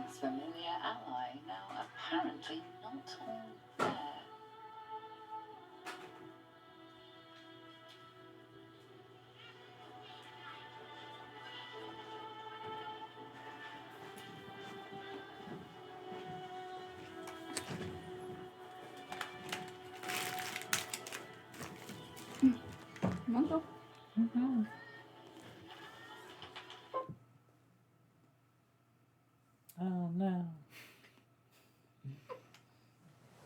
once familiar ally, now apparently not all there. Come on, go. Mm-hmm. Oh no.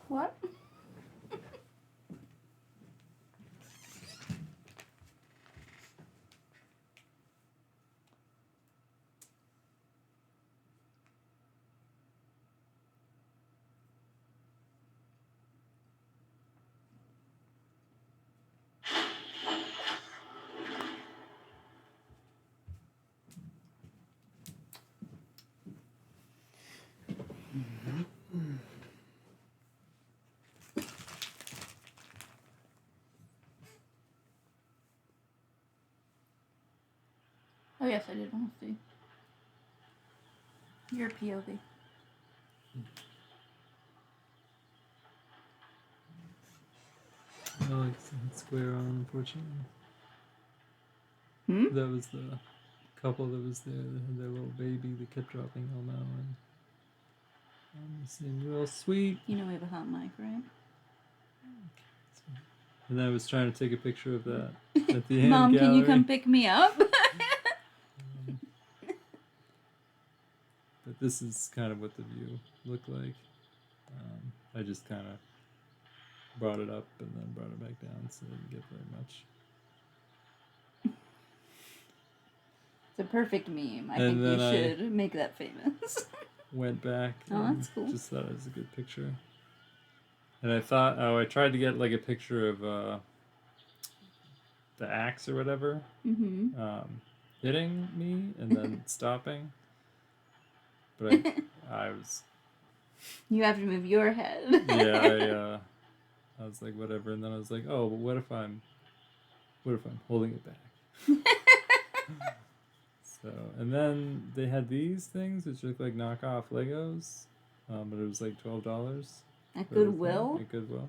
What? Oh yes, I did want to see your POV. Alex and Square on, unfortunately. Hmm? That was the couple that was there that had their little baby that kept dropping home out and seemed real sweet. You know we have a hot mic, right? And I was trying to take a picture of that at the end. Mom, gallery. can you come pick me up? But this is kind of what the view looked like. I just kind of brought it up and then brought it back down, so I didn't get very much. It's a perfect meme. I And think you then I- should make that famous. Went back. Oh, and that's cool. Just thought it was a good picture. And I thought, I tried to get like a picture of the axe or whatever hitting me and then stopping. But I was. You have to move your head. Yeah, I was like, whatever. And then I was like, oh, but what if I'm holding it back? So, and then they had these things which look like knockoff Legos, but it was like $12. At Goodwill? At Goodwill.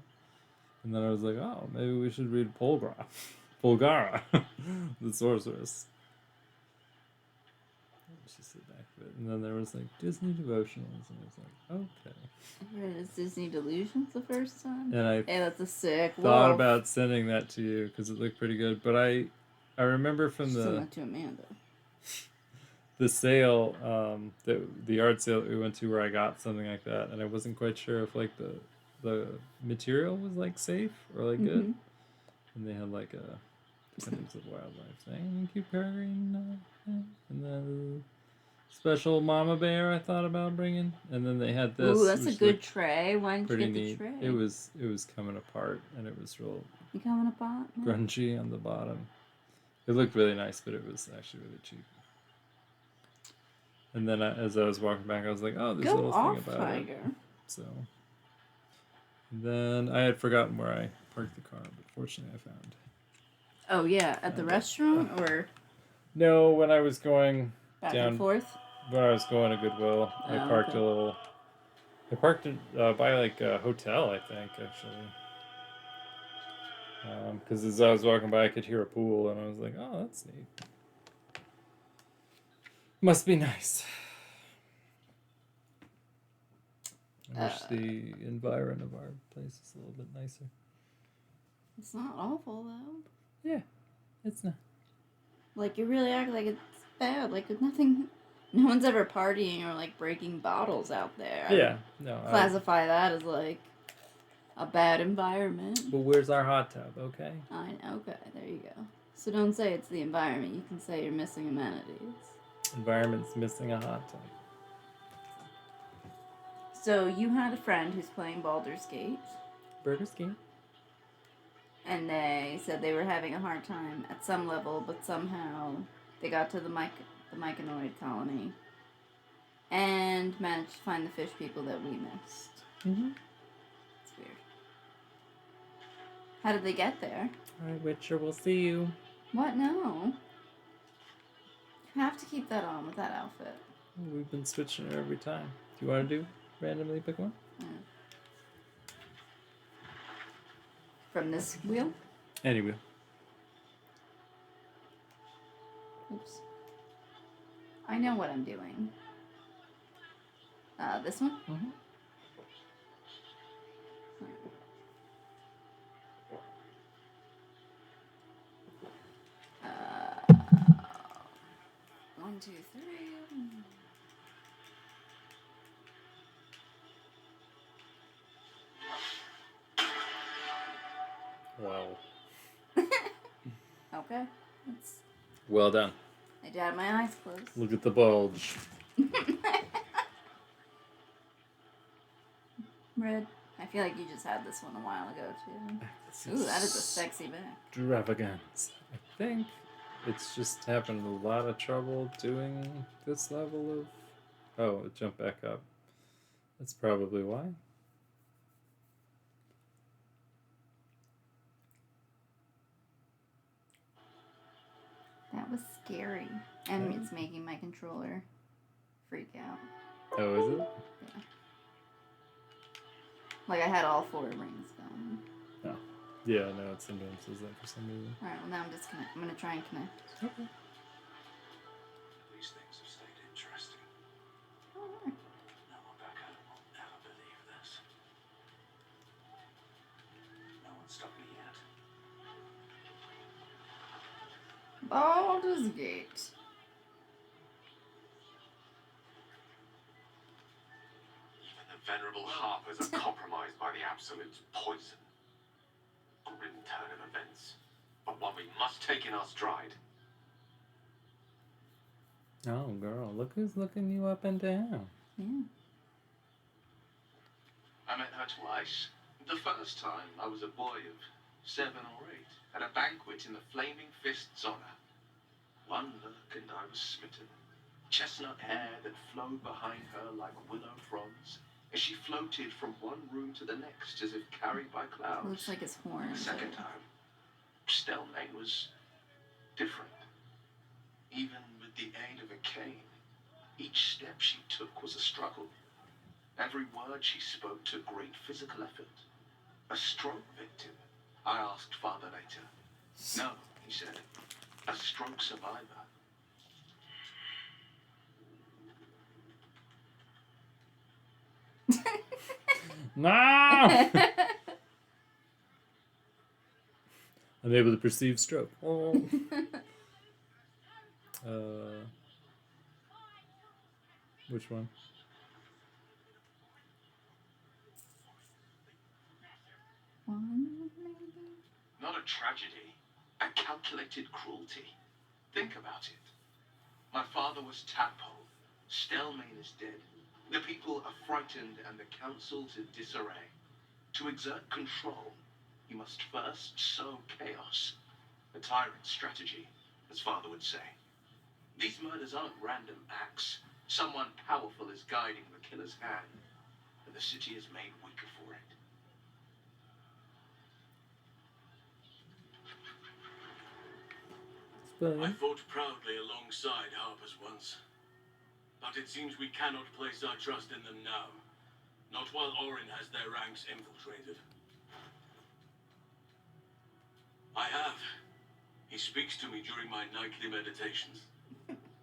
And then I was like, oh, maybe we should read Polgara, the sorceress. She said back to it. And then there was like Disney devotionals, and I was like, okay. I read it's Disney Delusions the first time. And I Hey, that's a sick thought wolf. about sending that to you because it looked pretty good. But I remember from Send that to Amanda. the sale, the yard sale that we went to where I got something like that, and I wasn't quite sure if like the material was like safe or like good, and they had like a Defenders of Wildlife thing. Thank you, Perrine. And then special mama bear I thought about bringing, and then they had this. Ooh, that's a good looked tray. Why didn't you pretty get the neat. tray? It was coming apart, and it was real You coming apart? Yeah. grungy on the bottom. It looked really nice, but it was actually really cheap. And then as I was walking back, I was like, "Oh, there's a little thing about Tiger. it." So, and then I had forgotten where I parked the car, but fortunately, I found. Oh yeah, at the restaurant or No, when I was going back down and forth. when I was going to Goodwill, I parked okay. a little. I parked by like a hotel, I think, actually. Because as I was walking by, I could hear a pool, and I was like, "Oh, that's neat. Must be nice." I wish the environment of our place was a little bit nicer. It's not awful though. Yeah, it's not. Like you really act like it's bad. Like there's nothing. No one's ever partying or like breaking bottles out there. Yeah, no. Classify that as like a bad environment. But where's our hot tub? Okay. Okay, there you go. So don't say it's the environment. You can say you're missing amenities. Environment's missing a hot tub. So you had a friend who's playing Baldur's Gate. Burger's Gate. And they said they were having a hard time at some level, but somehow they got to the Myconoid colony and managed to find the fish people that we missed. Mm-hmm. It's weird. How did they get there? Alright, Witcher, we'll see you. What? No. You have to keep that on with that outfit. We've been switching her every time. Do you want to do randomly pick one? Yeah. From this wheel? Any wheel. Oops. I know what I'm doing. This one? Mm-hmm. One, two, three. Wow. Okay. That's... Well done. I had my eyes closed. Look at the bulge. Red. I feel like you just had this one a while ago, too. Ooh, that is a sexy bag. Extravagance. I think it's just having a lot of trouble doing this level of... Oh, it jumped back up. That's probably why. That was scary. And it's making my controller freak out. Oh, is it? Yeah. Like I had all 4 rings going. Oh. Yeah, no, it sometimes does that for some reason. Alright, well now I'm gonna try and connect. Okay. These things have stayed interesting. Alright. No one back home will ever believe this. No one stopped me yet. Baldur's Gate. Even the venerable harpers are compromised by the Absolute's poison. Grim turn of events, but one we must take in our stride. Oh, girl, look who's looking you up and down. Yeah. I met her twice. The first time I was a boy of 7 or 8, at a banquet in the Flaming Fist's honor. One look and I was smitten. Chestnut hair that flowed behind her like willow fronds, as she floated from one room to the next as if carried by clouds. Looks like his horn. The second time, Stelmane was different. Even with the aid of a cane, each step she took was a struggle. Every word she spoke took great physical effort. A stroke victim? I asked Father later. No, he said. A stroke survivor. No! I'm able to perceive stroke. Oh. Which one? One, maybe? Not a tragedy, a calculated cruelty. Think about it. My father was tadpole. Stelmane is dead. The people are frightened and the council to disarray. To exert control, you must first sow chaos. A tyrant's strategy, as father would say. These murders aren't random acts. Someone powerful is guiding the killer's hand, and the city is made weaker for it. I fought proudly alongside Harpers once, but it seems we cannot place our trust in them now, not while Orin has their ranks infiltrated. I have. He speaks to me during my nightly meditations.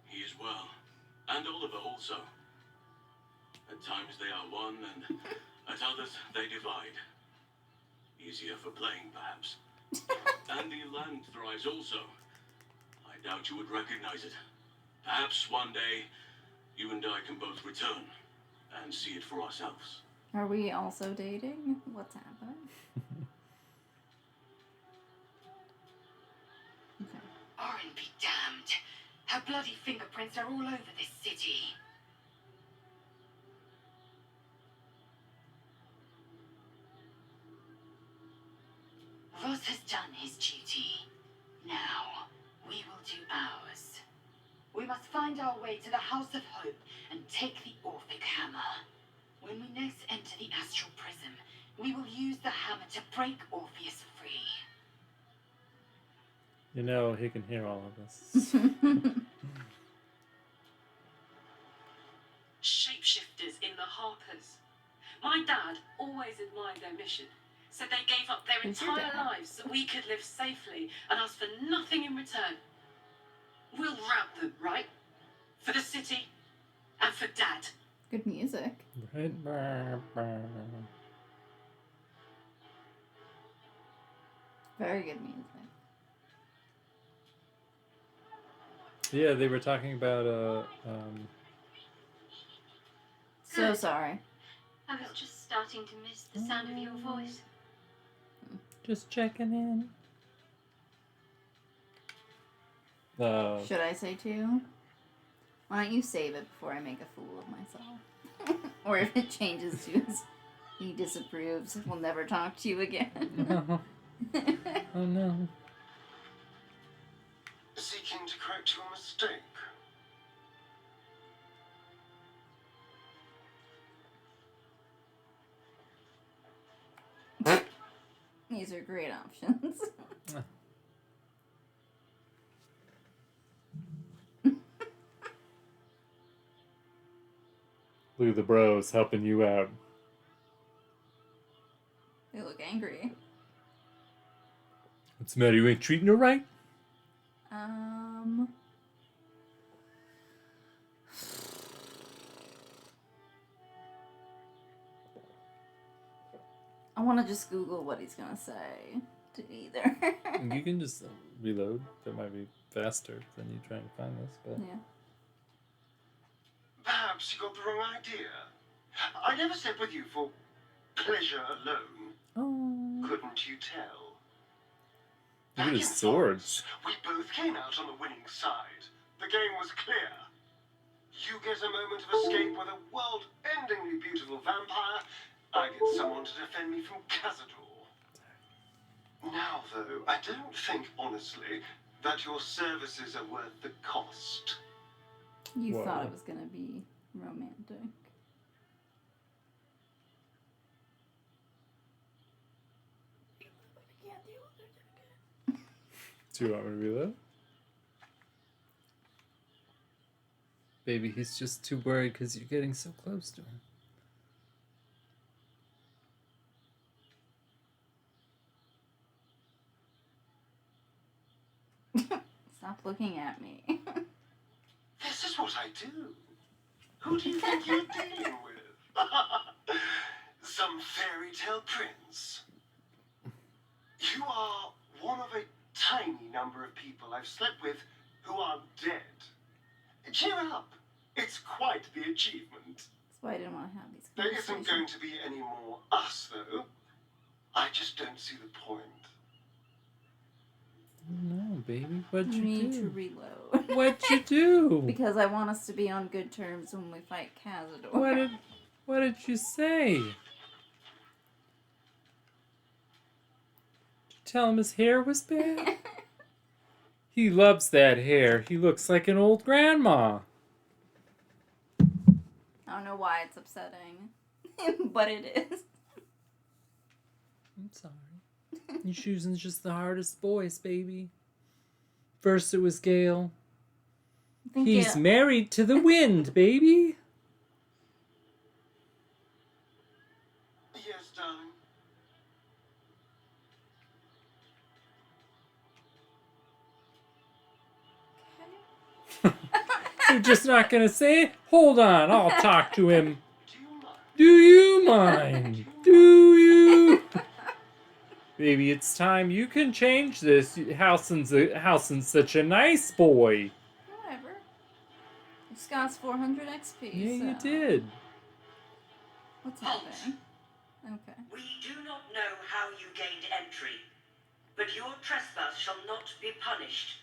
He is well, and Oliver also. At times they are one, and at others they divide. Easier for playing, perhaps. And the land thrives also. I doubt you would recognize it. Perhaps one day, you and I can both return and see it for ourselves. Are we also dating? What's happening? Okay. Orin be damned. Her bloody fingerprints are all over this city. Voss has done his duty. Now, we will do ours. We must find our way to the House of Hope and take the Orphic Hammer. When we next enter the Astral Prism, we will use the hammer to break Orpheus free. You know, he can hear all of this. grifters in the Harpers. My dad always admired their mission. Said they gave up their Who's your entire dad? lives so we could live safely and asked for nothing in return. We'll rout them, right? For the city and for Dad. Good music. Right? Very good music. Yeah, they were talking about So sorry. I was just starting to miss the sound of your voice. just checking in. Should I say too? Why don't you save it before I make a fool of myself? Or if it changes to he disapproves, we'll never talk to you again. No. Oh no. Seeking to correct your mistake. These are great options. Look at the bros helping you out. They look angry. What's the matter? You ain't treating her right? I want to just Google what he's gonna say to either. You can just reload. That might be faster than you trying to find this, but Yeah. Perhaps you got the wrong idea. I never stayed with you for pleasure alone. oh, Couldn't you tell? look at Back his in swords. Florence, we both came out on the winning side. The game was clear. You get a moment of escape with a world-endingly beautiful vampire. I get someone to defend me from Cazador. Now, though, I don't think, honestly, that your services are worth the cost. You Whoa. thought it was gonna be romantic. Do you want me to reload? Baby, he's just too worried because you're getting so close to him. Stop looking at me. This is what I do. Who do you think you're dealing with? Some fairy tale prince? You are one of a tiny number of people I've slept with who are dead. Cheer up. It's quite the achievement. That's why I didn't want to have these There isn't conversations. going to be any more us, though. I just don't see the point. No, baby. What'd You you need do? to reload. What'd you do? Because I want us to be on good terms when we fight Cazador. What did you say? Did you tell him his hair was bad? He loves that hair. He looks like an old grandma. I don't know why it's upsetting, but it is. I'm sorry. You're choosing just the hardest voice, baby. First it was Gale. I think He's yeah. married to the wind, baby. Yes, darling. You're just not gonna say it? Hold on, I'll talk to him. Do you mind? Do you mind? Do you? Baby, it's time. You can change this. Howson's such a nice boy. Whatever. You just got us 400 XP. Yeah, you so- did. What's Halt. happening? Okay. We do not know how you gained entry, but your trespass shall not be punished.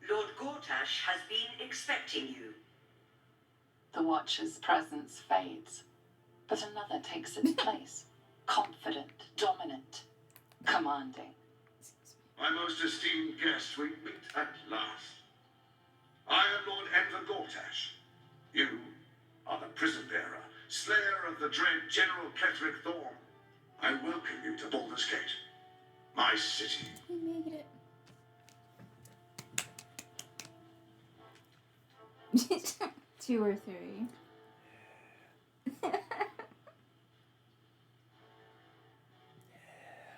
Lord Gortash has been expecting you. The Watcher's presence fades, but another takes its place. Confident, dominant, commanding. My most esteemed guest, we meet at last. I am Lord Enver Gortash. You are the prison bearer, slayer of the dread General Ketherick Thorn. I welcome you to Baldur's Gate, my city. We made it. 2 or 3.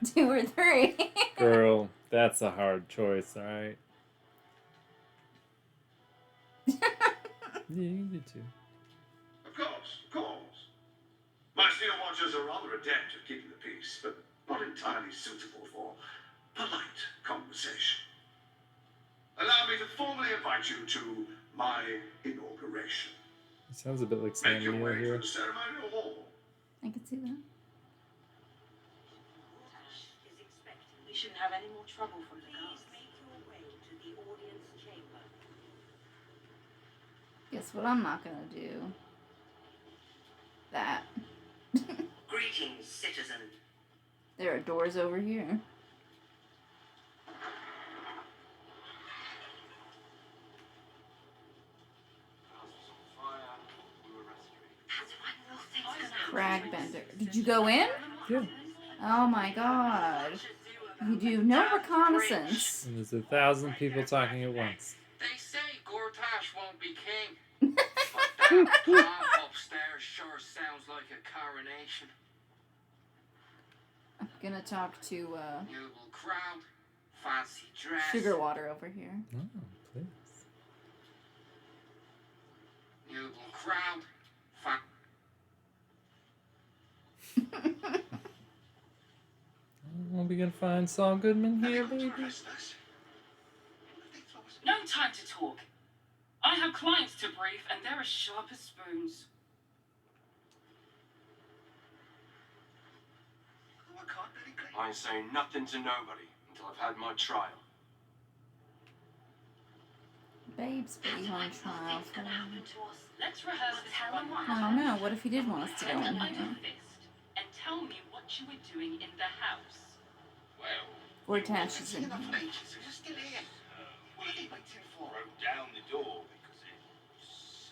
2 or 3. Girl, that's a hard choice, alright? Yeah, you did too. Of course, of course. My steel watchers are rather adept at keeping the peace, but not entirely suitable for polite conversation. Allow me to formally invite you to my inauguration. It sounds a bit like Make your Sam Neill way here. through the ceremonial hall. I can see that. Gortash is expecting. We shouldn't have any more trouble from the guards. Please make your way to the audience chamber. Guess what I'm not gonna do? That. Greetings, citizen. There are doors over here. That's one little thing's gonna happen. Crag bender. Did you go in? Yeah. Oh my god. You do no reconnaissance. And there's 1,000 people talking at once. They say Gortash won't be king. But that pomp upstairs sure sounds like a coronation. I'm gonna talk to Noble crowd, fancy dress. Sugar Water over here. Oh, please. Noble crowd, Are we gonna find Saul Goodman here, baby? No time to talk. I have clients to brief, and they're as sharp as spoons. I ain't saying nothing to nobody until I've had my trial. Babes, but you on trial Nothing's for gonna happen to us. Let's rehearse this Tell one them what I don't know. What if he did want us to go Hand in under here? fist and tell me what you were doing in the house. well, Gortash is in here. What are they waiting for? Broke down the door because it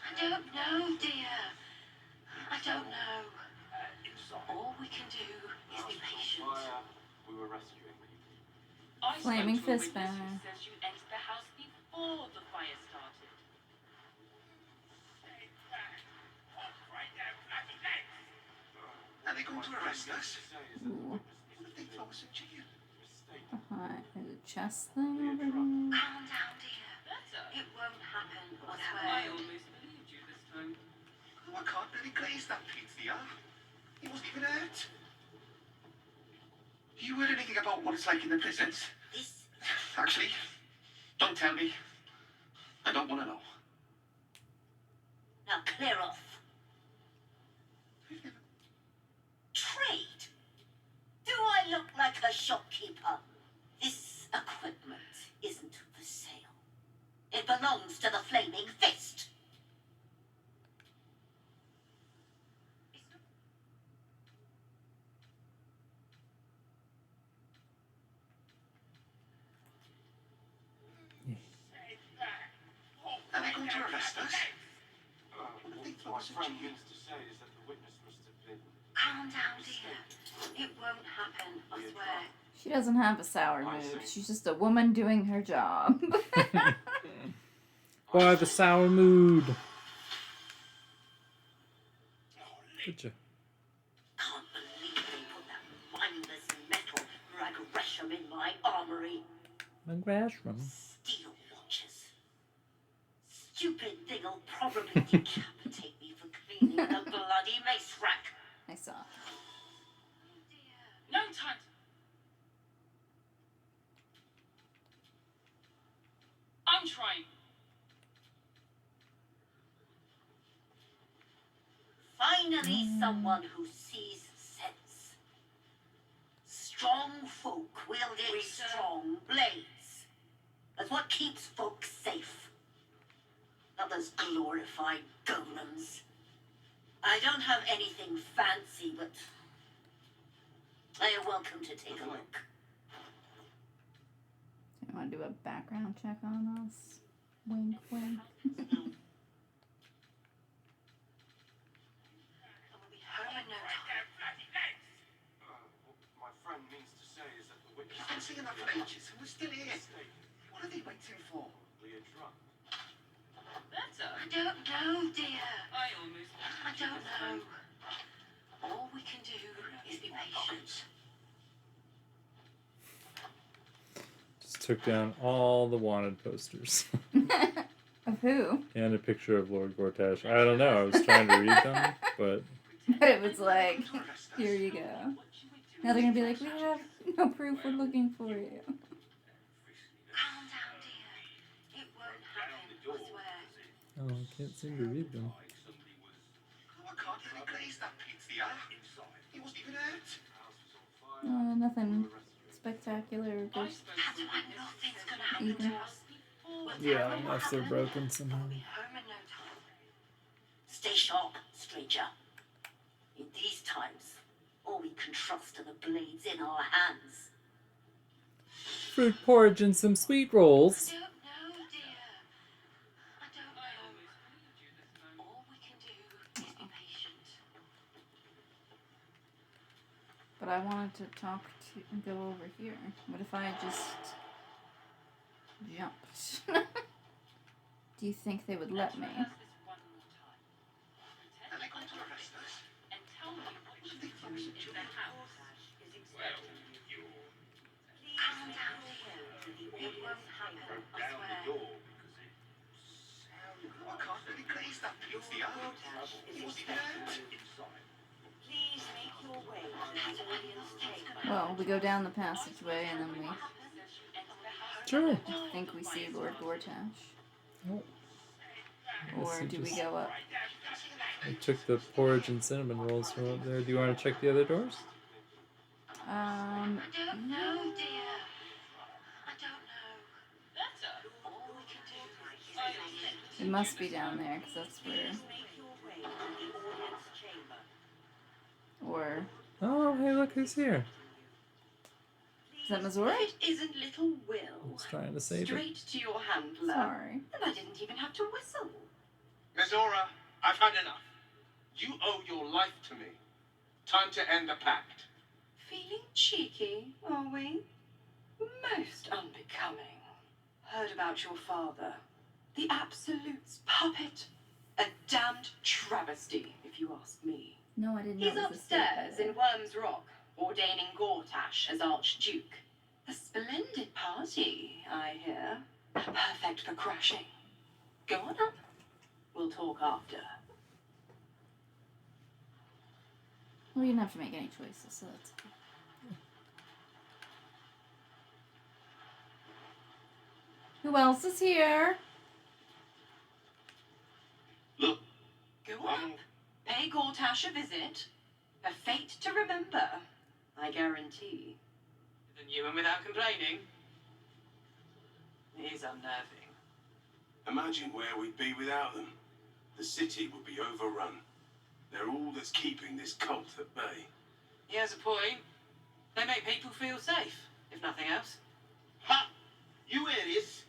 I don't know, dear. I don't know. inside. All we can do is be patient. Fire, we were rescuing people. I Flaming spoke to a fist witness who banner. says you entered the house before the fire started. Are they going to arrest us? Ooh. What if they throw us in jail? There's a chest thing over here. Calm down, dear. Better. It won't happen, I I swear. almost believed you this time. Oh, I can't really glaze that pizza. He wasn't even hurt. You heard anything about what it's like in the prisons? This Actually, don't tell me. I don't want to know. now clear off. Trade? Do I look like a shopkeeper? This equipment isn't for sale. It belongs to the Flaming Fist. Are they going to arrest us? My friend means to say is that the witness must have been. Calm down, dear. It won't happen, I swear. She doesn't have a sour mood. She's just a woman doing her job. Why the sour mood? Gotcha. Can't believe they put that mindless metal Ragresham in my armory. Mushroom. Steel watches. Stupid thing'll probably decapitate me for cleaning the bloody mace rack. I saw. No time. I'm trying. Finally, someone who sees sense. Strong folk wielding strong blades. That's what keeps folk safe. Not those glorified golems. I don't have anything fancy, but you're welcome to take a look. Do you want to do a background check on us? Wink, wink. I will be home in no time. My friend means to say is that the witness You've been singing that for ages, and we're still here. mistaken. What are they waiting for? Probably a drunk. Better. I don't know, dear. I almost. I don't know. All we can do is be patient. took down all the wanted posters. Of who? And a picture of Lord Gortash. I don't know. I was trying to read them, but But it was like, here you go. Now they're gonna be like, we have no proof, we're looking for you. Calm down, dear. It won't happen, I swear. oh, I can't seem to read them. Oh, I can't really glaze that pizza. He wasn't even hurt. Nothing spectacular or good. That's why nothing's gonna happen to us. Yeah, unless they're broken somehow. We'll be home in no time. Stay sharp, stranger. In these times, all we can trust are the blades in our hands. Fruit porridge and some sweet rolls. I don't know, dear. I don't know. All we can do is be patient. But I wanted to talk to go over here. What if I just jumped? Do you think they would let me? Are they going to arrest us? And tell me what you do in the house. Calm down, dear. It won't happen, I swear. Oh, I can't really glaze that pizza. He wasn't even hurt. Please make your way to the audience chamber. Well, we go down the passageway and then we Sure. think we see Lord Gortash. Oh. Or Yes, do we just- go up? I took the porridge and cinnamon rolls from up there. Do you want to check the other doors? I don't know, dear. I don't know. Better. All we can do is be patient. It must be down there, because that's where... Please make your way to the audience chamber. Or... Oh, hey, look who's here. Is that Missouri? It isn't little I Will. was trying to save it. Straight to your handler. Sorry. And I didn't even have to whistle. Miss Aura, I've had enough. You owe your life to me. Time to end the pact. Feeling cheeky, are we? Most unbecoming. Heard about your father. The Absolute's puppet. A damned travesty, if you ask me. No, I didn't know He's it was a state upstairs in by Worm's Rock, ordaining Gortash as Archduke. A splendid party, I hear. Perfect for crashing. Go on up. We'll talk after. Well, you didn't have to make any choices, so that's okay. Who else is here? Look, Go on up. Pay Gortash a visit. A fate to remember, I guarantee. Than you and without complaining. It is unnerving. Imagine where we'd be without them. The city would be overrun. They're all that's keeping this cult at bay. He has a point. They make people feel safe, if nothing else. Ha! You hear this?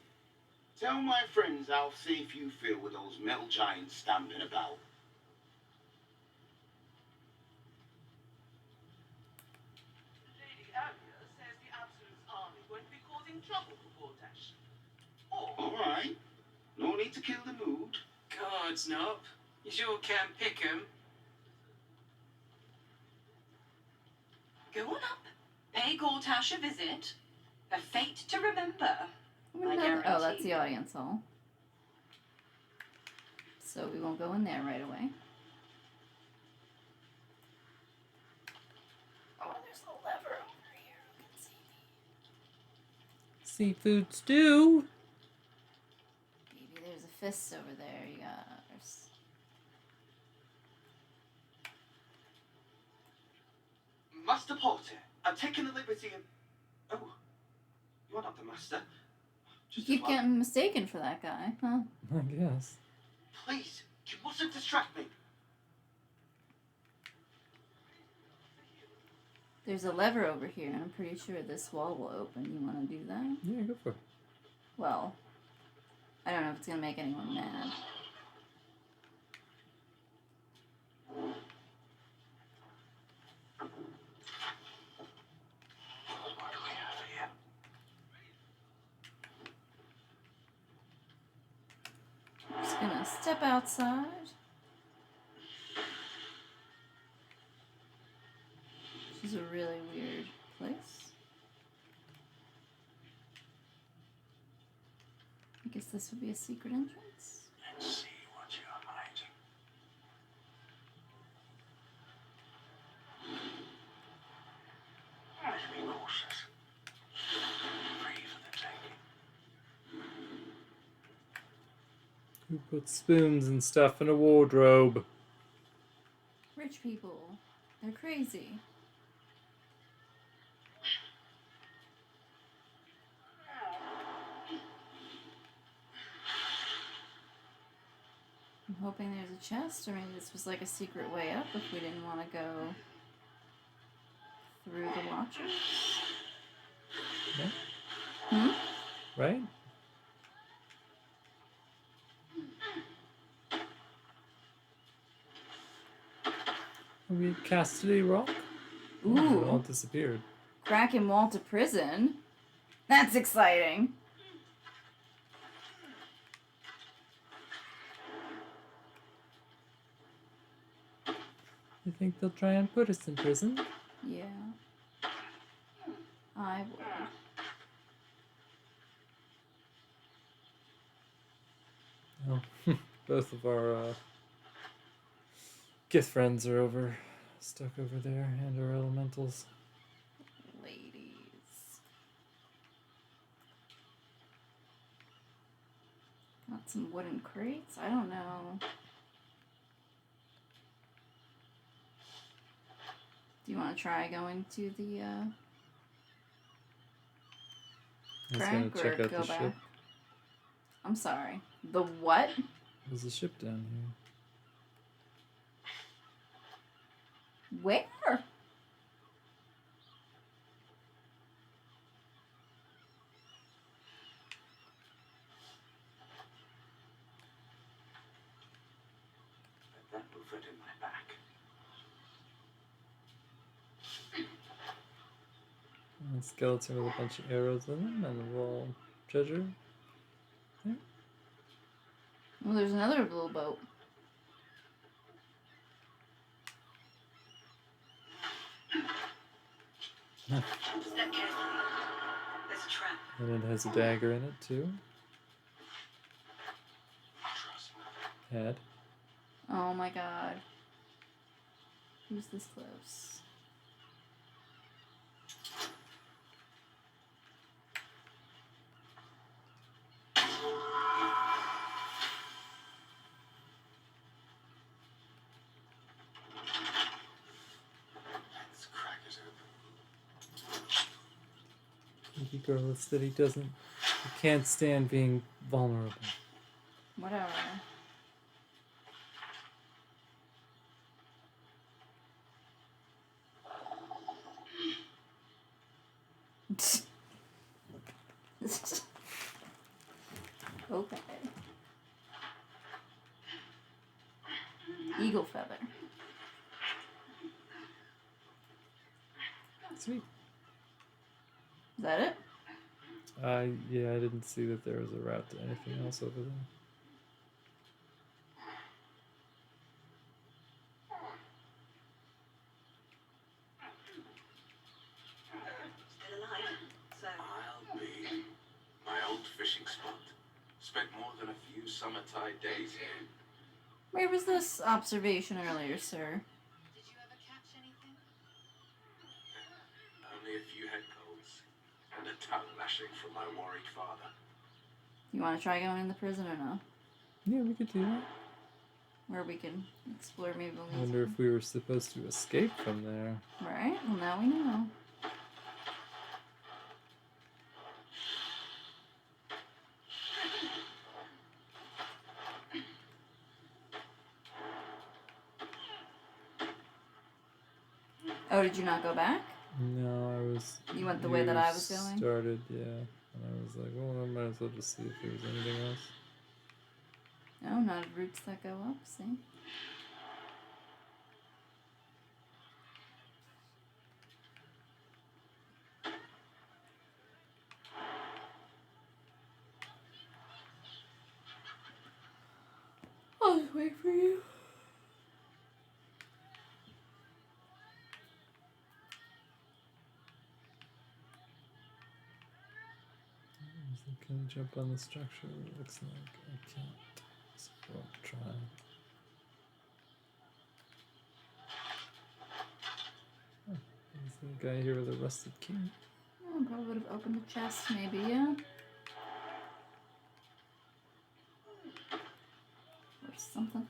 Tell my friends how safe you feel with those metal giants stamping about. Lady Aria says the Absolute's army won't be causing trouble for Gortash. Or All right. No need to kill the mood. God's not. You sure can pick 'em. Go on up. Pay Gortash a visit. A fate to remember. I Oh, that's guarantee. the audience hall. So we won't go in there right away. Oh, there's a lever over here. Who can see me? Seafood stew. Baby, there's a fist over there. You got... Master Porter, I've taken the liberty of... Oh, you're not the master. You Just keep as well. getting mistaken for that guy, huh? I guess. Please, you mustn't distract me. There's a lever over here, and I'm pretty sure this wall will open. You want to do that? Yeah, go for it. Well, I don't know if it's going to make anyone mad. Just gonna step outside. This is a really weird place. this would be a secret entrance. Let's see what you're hiding. Let's be cautious. Free for the taking. Who put spoons and stuff in a wardrobe? Rich people. They're crazy. I'm hoping there's a chest, or maybe this was like a secret way up if we didn't want to go through the Watchers. Yeah. Right? Maybe Castity Rock? Ooh. It all disappeared. Kraken wall to prison. That's exciting. You think they'll try and put us in prison? Yeah. I would. Oh, both of our gift friends are stuck over there, and our elementals. Ladies. Got some wooden crates? I don't know. Do you want to try going to the He's crank gonna or check out go the back? ship. I'm sorry. The what? There's a ship down here. Where? But that will fit in my back. And a skeleton with a bunch of arrows in them and a little treasure. Oh, there's another little boat. Step carefully. There's a trap. And it has a dagger in it too. Trust me. Head. Oh my god. Who's this close? Let's crack it open. He girls that he can't stand being vulnerable. Whatever. Okay. Eagle feather. Sweet. Is that it? Yeah, I didn't see that there was a route to anything else over there. Still alive, so. I'll be my old fishing spot. Spent more than a few summer tide days here. Where was this observation earlier, sir? Did you ever catch anything? Only a few head colds and a tongue lashing from my worried father. You want to try going in the prison or no? Yeah, we could do that. Where we can explore maybe I we'll wonder if we were supposed to escape from there. Right? Well, now we know. Oh, did you not go back? No, I was. You went the way that I was going? Started, yeah. And I was like, well, I might as well just see if there was anything else. No, not roots that go up, see? I'll just wait for you. There's Can you jump on the structure? Looks like I can't. So I'll try. Oh, there's the guy here with a rusted key. Oh, probably would have opened the chest, maybe, yeah? Or something.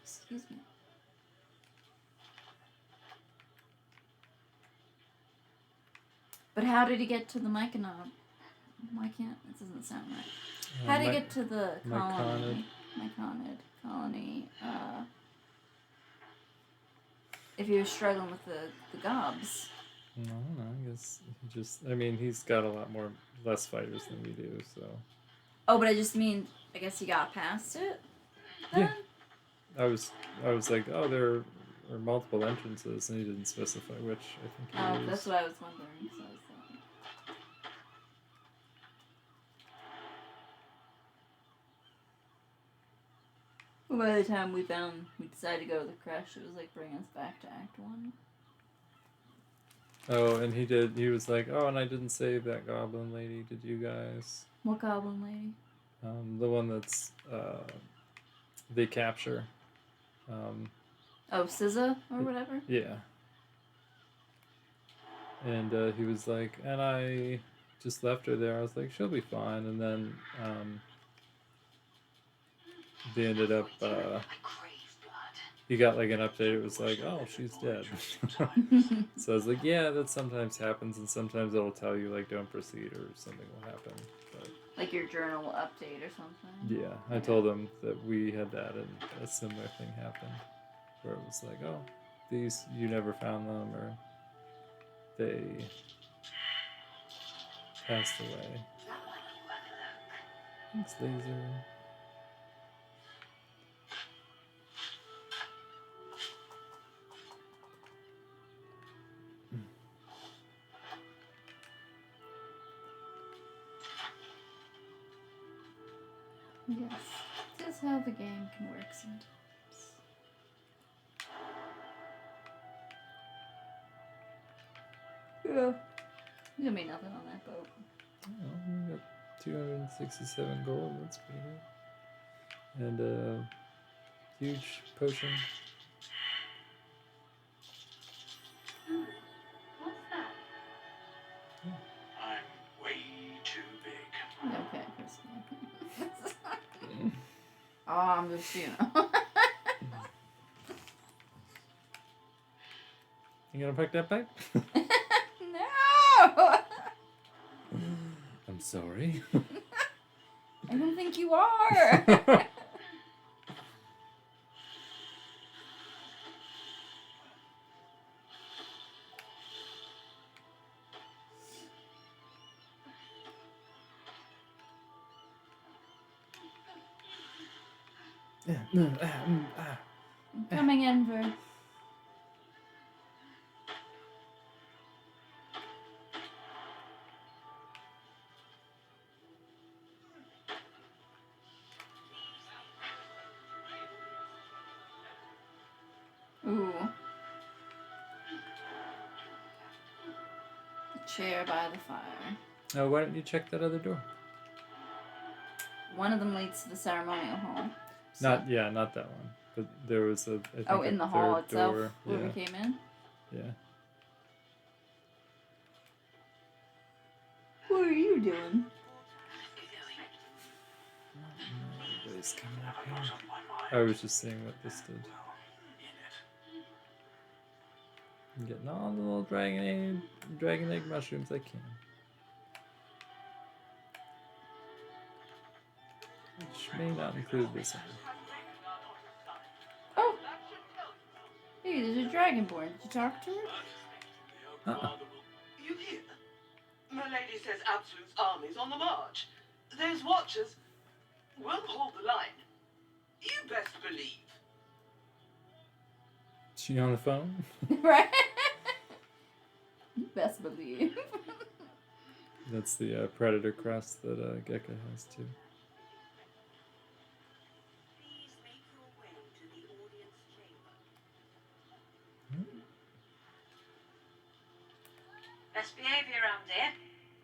Excuse me. But how did he get to the Myconod? Why can't... It doesn't sound right. How did he get to the colony? Myconid colony. If he was struggling with the gobs. No, I guess he just... I mean, he's got a lot less fighters than we do, so... Oh, but I just mean... I guess he got past it? Then? Yeah. I was like, oh, there are multiple entrances, and he didn't specify which. I think he used. That's what I was wondering. So I was thinking. Well, by the time we decided to go to the crash, it was like bringing us back to Act 1. Oh, and he was like, oh, and I didn't save that goblin lady, did you guys? What goblin lady? The one that's, they capture. SZA or whatever? Yeah. And he was like, and I just left her there. I was like, she'll be fine. And then they ended up, he got like an update. It was like, oh, she's dead. So I was like, yeah, that sometimes happens. And sometimes it'll tell you, like, don't proceed or something will happen. But, like your journal will update or something? Yeah, I told him that we had that and a similar thing happened. Where it was like, oh, these, you never found them, or they passed away. Thanks, Laser. Yes, that's how the game can work sometimes. Yeah. You got me nothing on that boat. Oh, we got 267 gold, that's pretty good. And a huge potion. What's that? I'm way too big. Okay, Christy. Oh, I'm just, You gonna pick that back? No! I'm sorry. I don't think you are. I'm coming, Enver. Ooh. The chair by the fire. Oh, why don't you check that other door? One of them leads to the ceremonial hall. So. Not that one. But there was I think in a the hall third itself, door. where Yeah. we came in? Yeah. What are you doing? Everybody's coming up here. I was just seeing what this did. I'm getting all the little dragon egg mushrooms I can. Which may not include this one. Oh! Hey, there's a dragonborn. Did you talk to her? You hear? Milady says Absolute's army's on the march. Those watchers will hold the line. You best believe. She on the phone? Right? You best believe. That's the predator crest that Gekka has too. Please make your way to the audience chamber. Best behavior around here.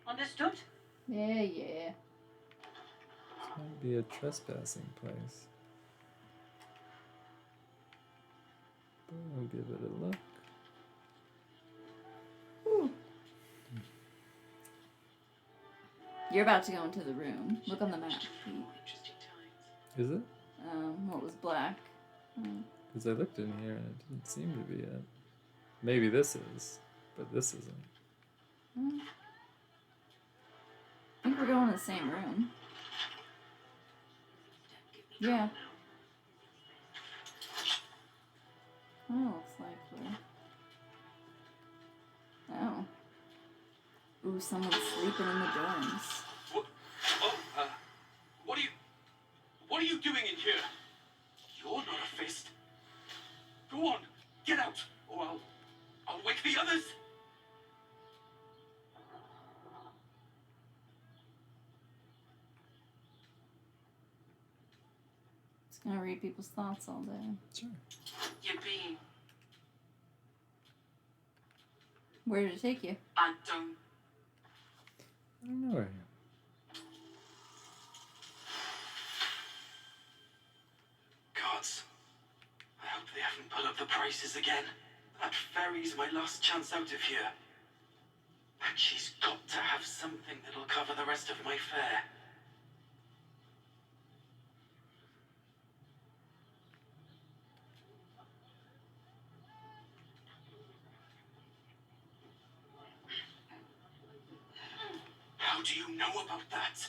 Understood? Yeah. This might be a trespassing place. But we'll give it a look. Whew. You're about to go into the room. Look on the map, Pete. Interesting times. Is it? What was black? Because I looked in here and it didn't seem to be it. Maybe this is, but this isn't. I think we're going to the same room. Yeah. Oh, looks like we're... Oh. Ooh, someone's sleeping in the dorms. What? Oh, what are you doing in here? You're not a fist. Go on, get out, or I'll wake the others. It's gonna read people's thoughts all day. Sure. You're being. Where did it take you? I don't. I don't know where I am. Gods, I hope they haven't put up the prices again. That ferry's my last chance out of here. And she's got to have something that'll cover the rest of my fare. How do you know about that?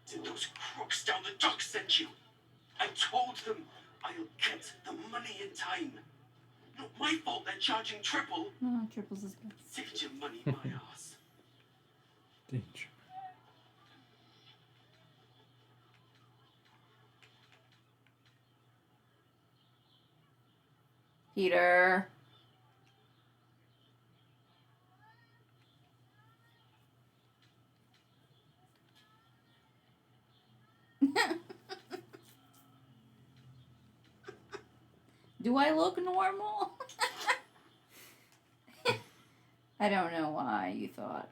Did those crooks down the dock send you? I told them I'll get the money in time. Not my fault they're charging triple. No, triples is best. Saved your money, my ass. Danger. Peter. Do I look normal? I don't know why you thought.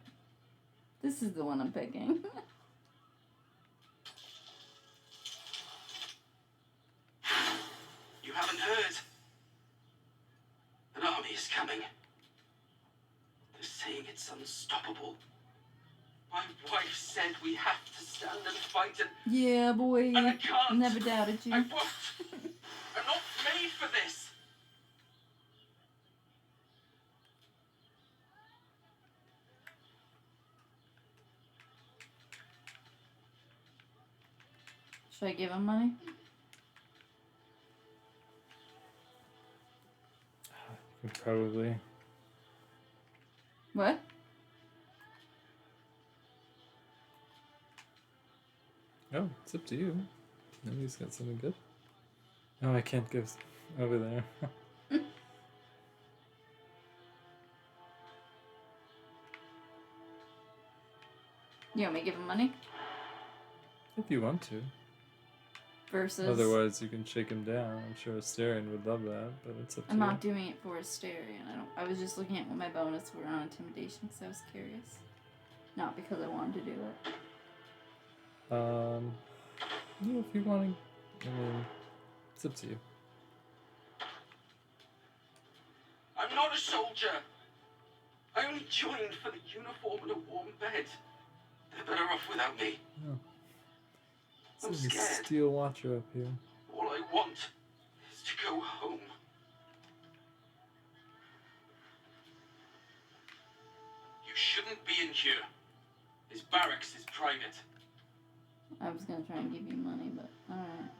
This is the one I'm picking. You haven't heard? An army is coming. They're saying it's unstoppable. My wife said we have to stand and fight, and Yeah, boy. I can't. Never doubted you. I won't. I'm not made for this. Should I give him money? Probably. What? Oh, it's up to you. Nobody's got something good. No, I can't go over there. You want me to give him money? If you want to. Versus... Otherwise, you can shake him down. I'm sure Asterion would love that, but it's up to I'm you. not doing it for Asterion. I was just looking at what my bonus were on intimidation because I was curious. Not because I wanted to do it. Yeah, if you want to, I mean, it's up to you. I'm not a soldier. I only joined for the uniform and a warm bed. They're better off without me. Oh. I'm There's a scared. steel watcher up here. All I want is to go home. You shouldn't be in here. His barracks is private. I was gonna try and give you money, but alright.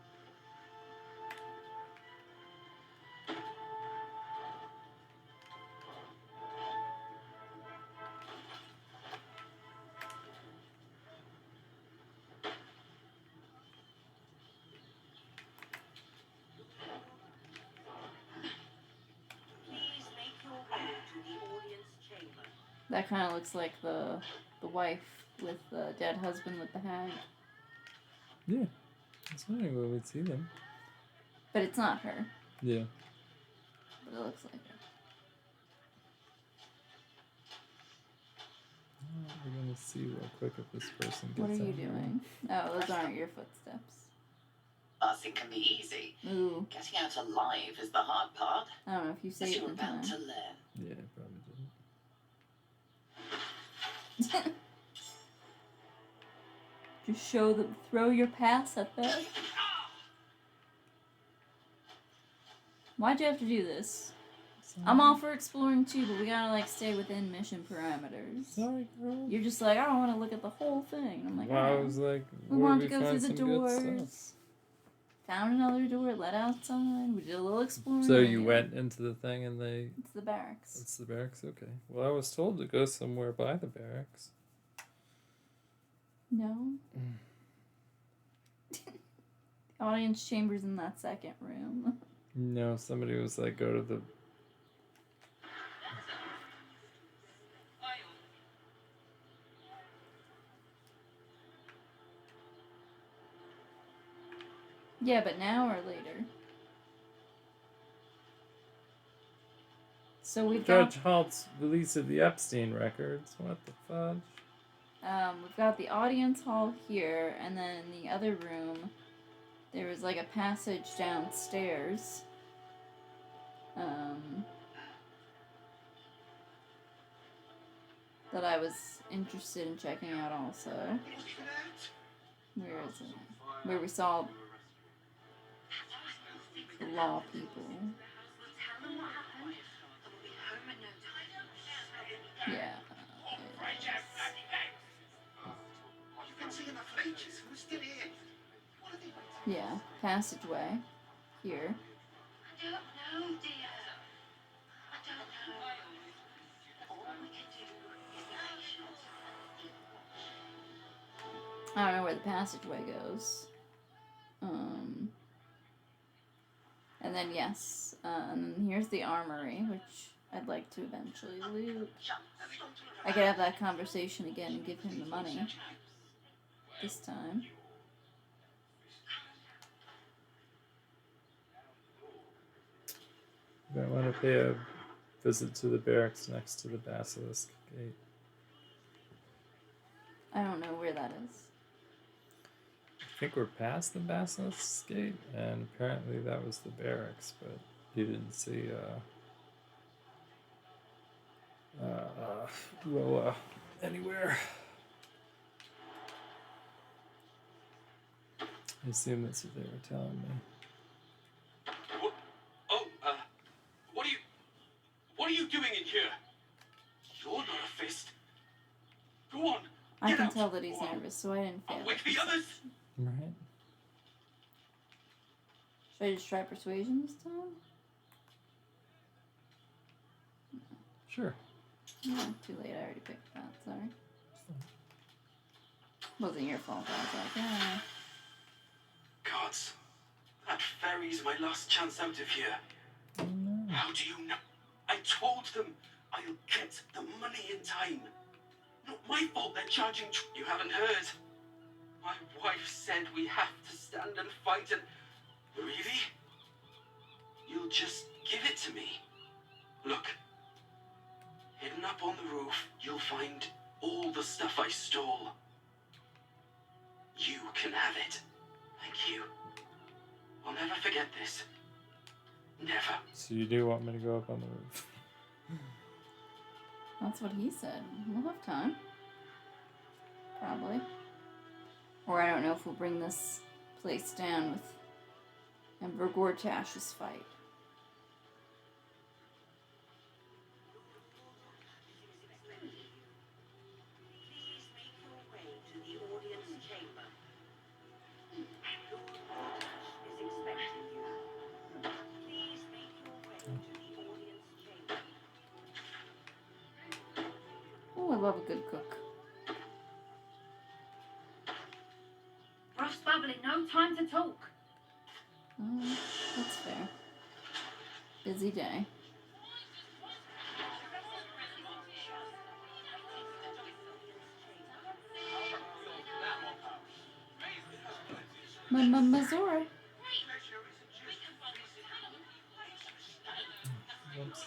That kind of looks like the wife with the dead husband with the hag. Yeah. That's funny when we see them. But it's not her. Yeah. But it looks like her. We're gonna see real quick if this person gets What are you out here. doing? Oh, those aren't your footsteps. Passing can be easy. Ooh. Getting out alive is the hard part. I don't know if you As saved you're in about time. to learn. Yeah, probably didn't. Just show them. Throw your pass at them. Why'd you have to do this? I'm all for exploring too, but we gotta like stay within mission parameters. Sorry, girl. You're just like, I don't want to look at the whole thing. I'm like, Well, I alright. was like, We where wanted we to go find through the some good stuff. doors. Found another door, let outside. We did a little exploring. So you there. went into the thing and they... It's the barracks. It's the barracks? Okay. Well, I was told to go somewhere by the barracks. No. The audience chamber's in that second room. No, somebody was like, go to the... Yeah, but now or later? So we've got... Judge halts release of the Epstein records. What the fudge? We've got the audience hall here, and then in the other room, there was like a passage downstairs. That I was interested in checking out also. Where is it? Where we saw the law people. Yeah. Yeah, passageway here. I don't know, dear. I don't know. All we can do is be patient. I don't know where the passageway goes. And then yes, and then here's the armory, which I'd like to eventually loot. I could have that conversation again and give him the money. This time. I want to pay a visit to the barracks next to the Basilisk Gate. I don't know where that is. I think we're past the Basilisk Gate, and apparently that was the barracks, but you didn't see Loa anywhere. I assume that's what they were telling me. What are you doing in here? You're not a fist. Go on. I Get can out. tell that he's nervous, so I didn't fail. I'll wake the others. Right. Should I just try persuasion this time? Sure. No, too late. I already picked that. Sorry. Wasn't your fault. I was like, yeah. Gods, that ferry's my last chance out of here. No. How do you know? I told them I'll get the money in time. Not my fault they're charging. You haven't heard. My wife said we have to stand and fight and... Really? You'll just give it to me? Look. Hidden up on the roof, you'll find all the stuff I stole. You can have it. Thank you. I'll never forget this. Never. So you do want me to go up on the roof? That's what he said. We'll have time. Probably. Or I don't know if we'll bring this place down with Emperor Gortash's fight. Please make your way to the audience chamber. Lord Gortash is expecting you. Please make your way to the audience chamber. Oh, I love a good cook. Broth's bubbling, no time to talk. That's fair. Busy day. Mazora. Whoops.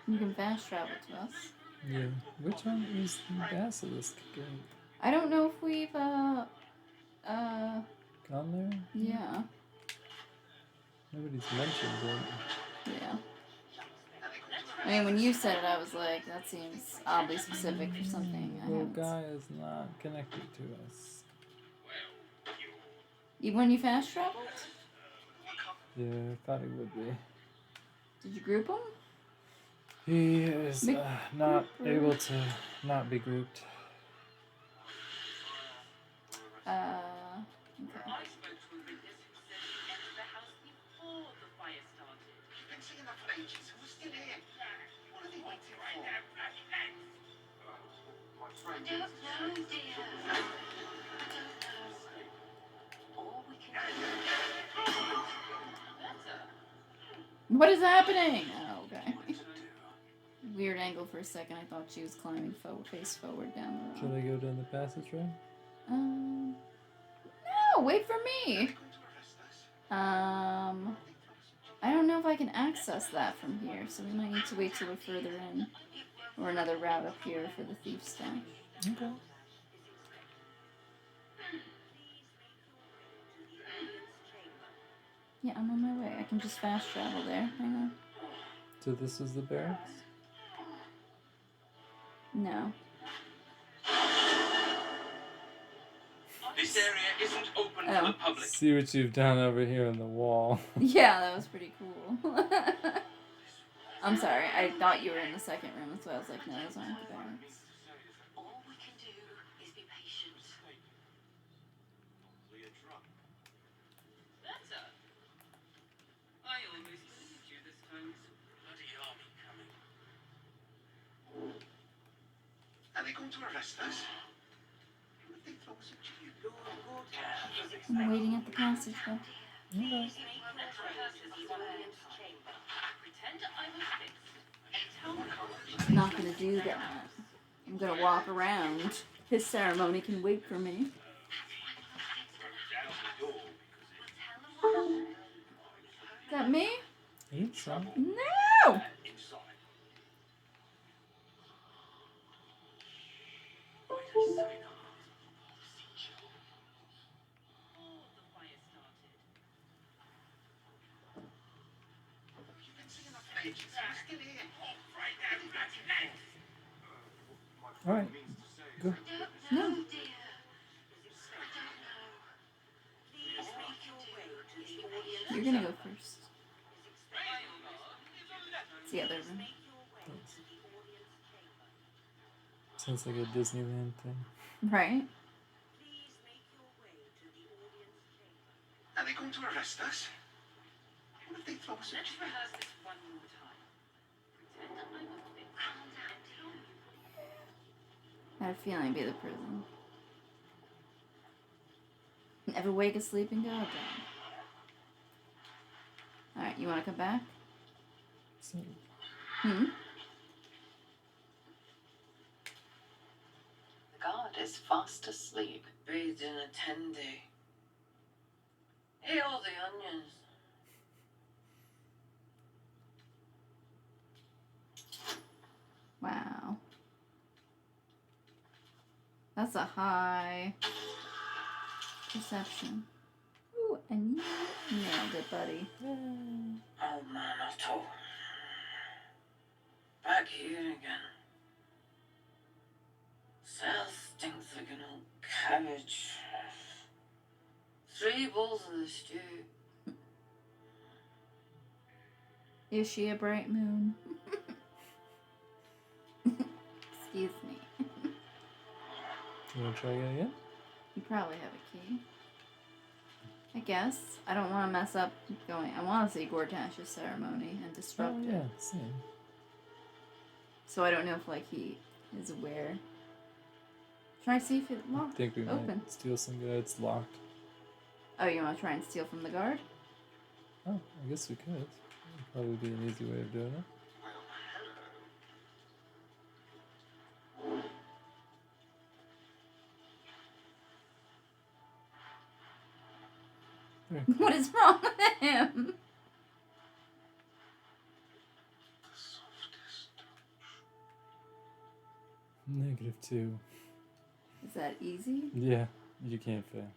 You can fast travel to us. Yeah. Which one is the basilisk again? I don't know if we've Gone there? yeah. Nobody's mentioned it. Yeah. I mean, when you said it, I was like, that seems oddly specific for something I Little haven't. guy is not connected to us. Even when you fast traveled? Yeah, I thought he would be. Did you group them? He is not able to not be grouped. Okay. I spoke to a witness who said he entered the house before the fire started. You've been singing that for ages. Who's still here? What are they waiting for? I My friend. don't know, dear. I don't know. All we can do. Better. What is happening? Oh, okay. Weird angle for a second. I thought she was climbing face forward down the Should road. I go down the passageway? No, wait for me. I don't know if I can access that from here, so we might need to wait till we're further in. Or another route up here for the thief stash. Okay. Yeah, I'm on my way. I can just fast travel there. Hang on. So this is the barracks? No. This area isn't open Oh. to the public. See what you've done over here on the wall. Yeah, that was pretty cool. I'm sorry. I thought you were in the second room, that's why I was like, no, those aren't the barracks. All we can do is be patient. Better. I almost believed you this time. Bloody army coming. Are they going to arrest us? What if they throw us a jail? Lord Gortash. I'm waiting at the passageway. Okay. Let's rehearse this audience chamber. Pretend I was this. And tell me I'm not gonna do that. I'm gonna walk around. His ceremony can wait for me. Is that me? Eat some. No! You've been singing that for ages. Who's still here? Alright. Go. I don't know, dear. I don't know. Please make your way to the audience. You're gonna go first. It's the other room. Sounds like a Disneyland thing. Right? Please make your way to the audience chamber. Are they going to arrest us? What if they throw us a Let's jail? rehearse this one more time. Pretend I was this. And tell me. I had a feeling it'd be the prison. Never wake a sleeping goddamn. Alright, you wanna come back? So, Hmm? The guard is fast asleep. Bathed in a tendy. Hey, all the onions. Wow. That's a high perception. Ooh, and you nailed it, buddy. Oh man, Otto. Back here again. Cell stinks like an old cabbage. 3 bowls of the stew. Is she a bright moon? Excuse me. you wanna try it again? You probably have a key. I guess. I don't want to mess up going. I want to see Gortash's ceremony and disrupt Oh it. yeah, same. So I don't know if like he is aware. Try to see if it I locked. think we Open. might steal some guy. It's locked. Oh, you want to try and steal from the guard? Oh, I guess we could. That'd probably be an easy way of doing it. What is wrong with him? The softest -2. Is that easy? Yeah, you can't fail,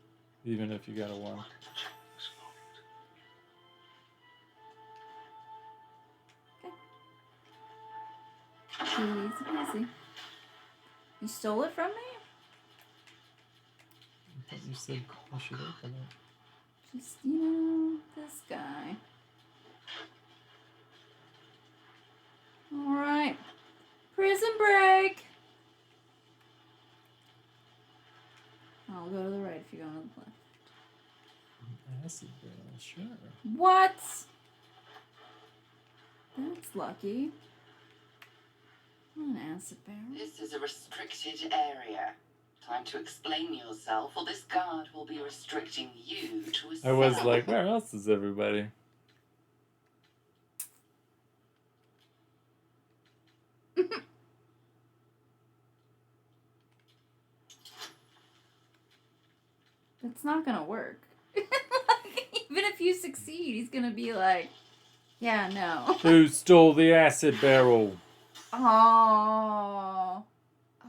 even if you got a 1. touch. It's not. Easy peasy. You stole it from me? I thought you said I should open it. Just, you know, this guy. Alright. Prison break! I'll go to the right if you go to the left. Acid barrel, sure. What? That's lucky. An acid barrel. This is a restricted area. Time to explain yourself, or this guard will be restricting you to a I was cell. like, where else is everybody? It's not gonna work. Even if you succeed, he's gonna be like, yeah, no. Who stole the acid barrel? Oh.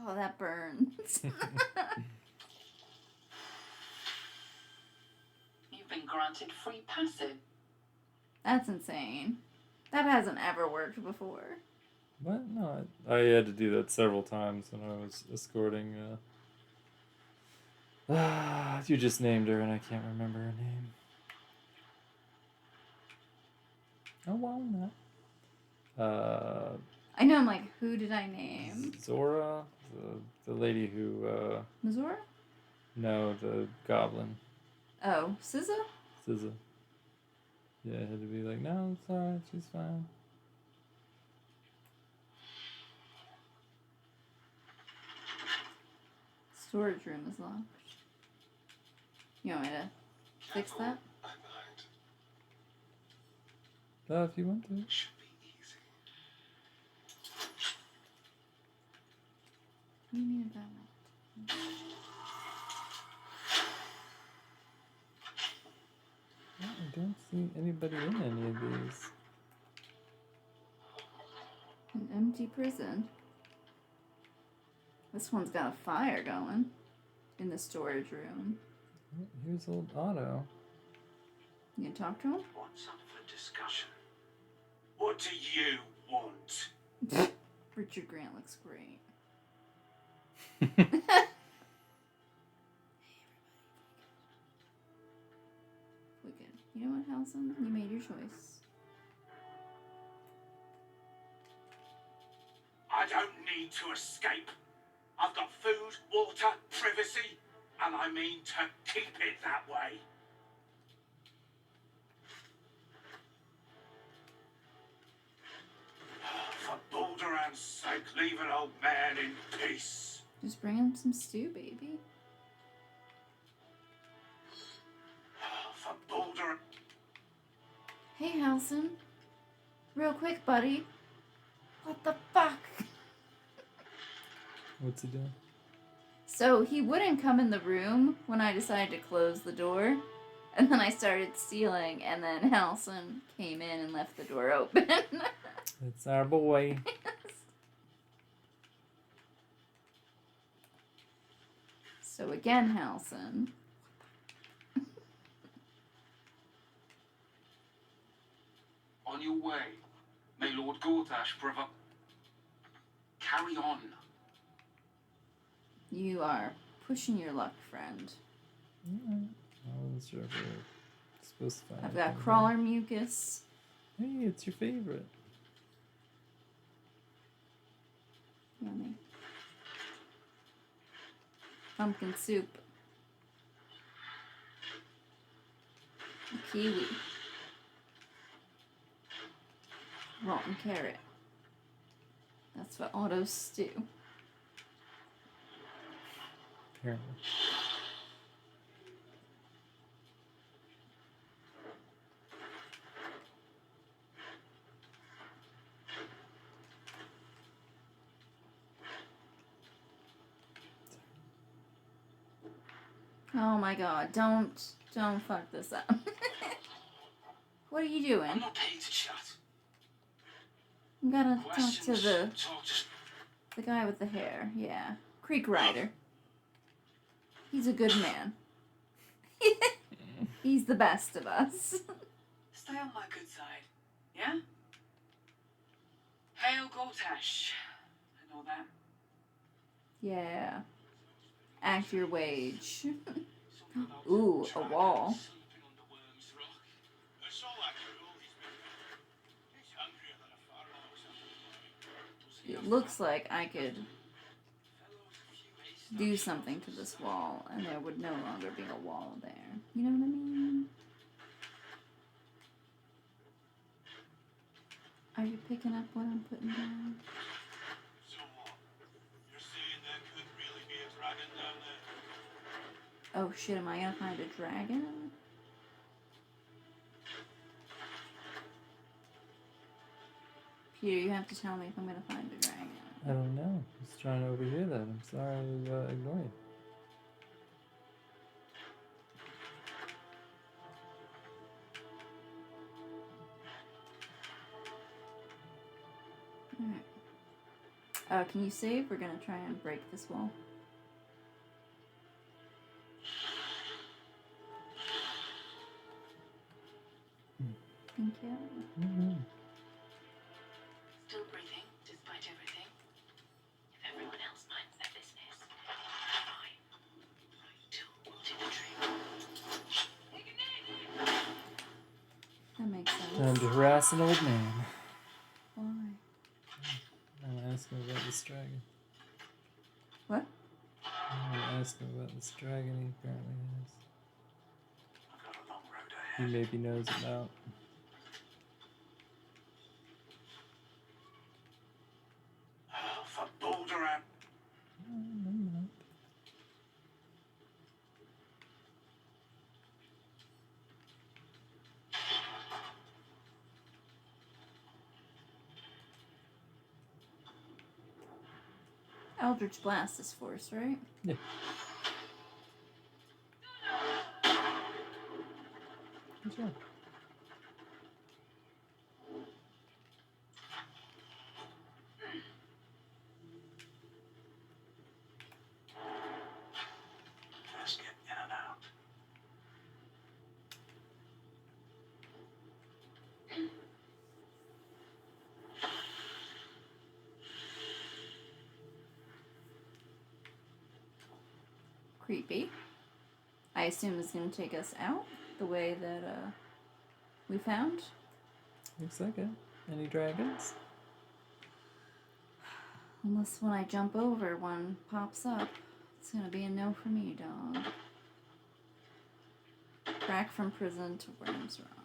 Oh, that burns. You've been granted free passage. That's insane. That hasn't ever worked before. What? No, I had to do that several times when I was escorting. You just named her, and I can't remember her name. Oh well, no. I know, I'm like, who did I name? Zora, the lady who. Missouri? No, the goblin. Oh, SZA? SZA. Yeah, I had to be like, no, it's alright, she's fine. Storage room is locked. You want me to fix that? I might. If you want to. Should be easy. What do you mean about that? I don't see anybody in any of these. An empty prison. This one's got a fire going in the storage room. Here's old Otto. You can talk to him? What's up for discussion? What do you want? Richard Grant looks great. Wicked. You know what, Halson? You made your choice. I don't need to escape. I've got food, water, privacy, and I mean to keep it that way. For Balderan's sake, leave an old man in peace. Just bring him some stew, baby. For Balderan. Hey, Halson. Real quick, buddy. What the fuck? What's he doing? So he wouldn't come in the room when I decided to close the door. And then I started stealing, and then Halson came in and left the door open. It's our boy. So again, Halson. On your way. May Lord Gortash provide. Carry on. You are pushing your luck, friend. I wasn't sure if we were supposed to find I've got anything crawler mucus. here. Hey, it's your favorite. Yummy. Pumpkin soup. A kiwi. Rotten carrot. That's for Otto's stew. Apparently. Oh my god, don't. Don't fuck this up. What are you doing? I'm not paid to chat. I'm gotta talk to Questions, the talk to... guy with the hair. Yeah. Creek Rider. He's a good man. He's the best of us. Stay on my good side, yeah? Hail Gortash and all that. Yeah. Act your wage. Ooh, a wall. Sleeping on the Worm's Rock. It's all after all he's been doing. He's hungrier than a farmer or something. It looks like I could do something to this wall and there would no longer be a wall there. You know what I mean? Are you picking up what I'm putting down? So what? You're saying there could really be a dragon down there? Oh shit, am I gonna find a dragon? Peter, you have to tell me if I'm gonna find a dragon. I don't know. I was trying to overhear that. I'm sorry to ignore you. Alright. Can you save? We're gonna try and break this wall. Thank you. Mm-hmm. Still breathing, despite everything. If everyone else minds their business, fine. I too will do the trick. That makes sense. Time to harass an old man. Why? I'm gonna ask him about this dragon. What? I'm gonna ask him about this dragon he apparently has. I've got a long road ahead. He maybe knows about. Oh, for Boulder. Eldritch Blast is force, right? Yeah. Good job. Let's get in and out. Creepy. I assume it's gonna take us out the way that we found. Looks like it. Any dragons? Unless when I jump over, one pops up. It's gonna be a no for me, dog. Track from prison to Worm's Rock.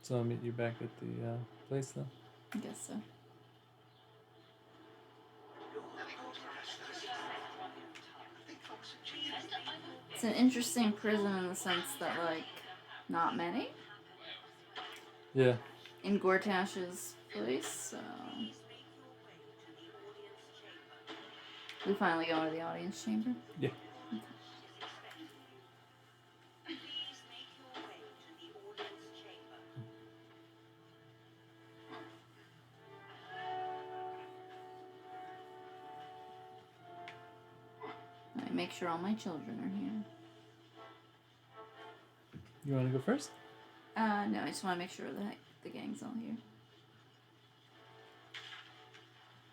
So I'll meet you back at the place then. I guess so. It's an interesting prison in the sense that, like, not many Yeah. in Gortash's place, so we finally go into the audience chamber. Yeah. I make sure all my children are here. You want to go first? No, I just want to make sure that the gang's all here.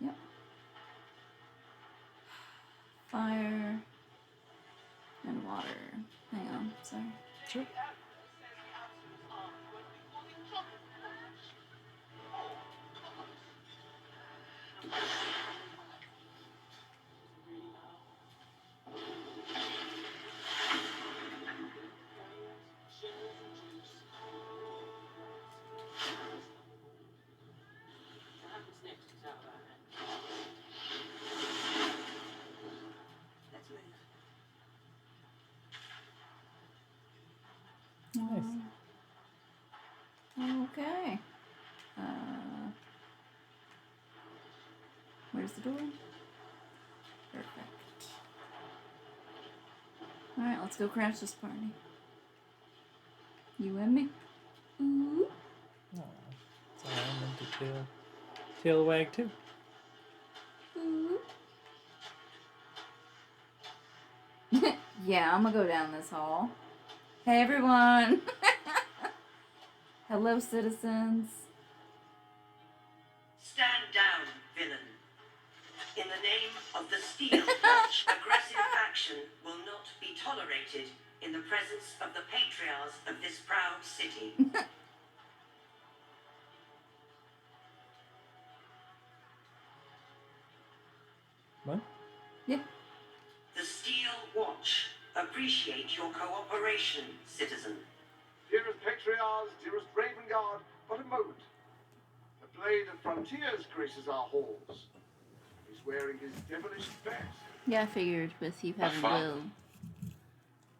Yep. Fire and water. Hang on, sorry. Sure. Nice. Okay. Where's the door? Perfect. Alright, let's go crash this party. You and me? Ooh. Oh, sorry, I meant to tail wag too. Ooh. Yeah, I'm gonna go down this hall. Hey everyone! Hello, citizens. Stand down, villain. In the name of the Steel Watch, aggressive action will not be tolerated in the presence of the patriarchs of this proud city. What? Yeah. The Steel Watch appreciate your cooperation, citizen. Dearest Patriarchs, dearest Raven Guard, but a moment. The Blade of Frontiers graces our halls. He's wearing his devilish best. Yeah, I figured with you My having father. Will.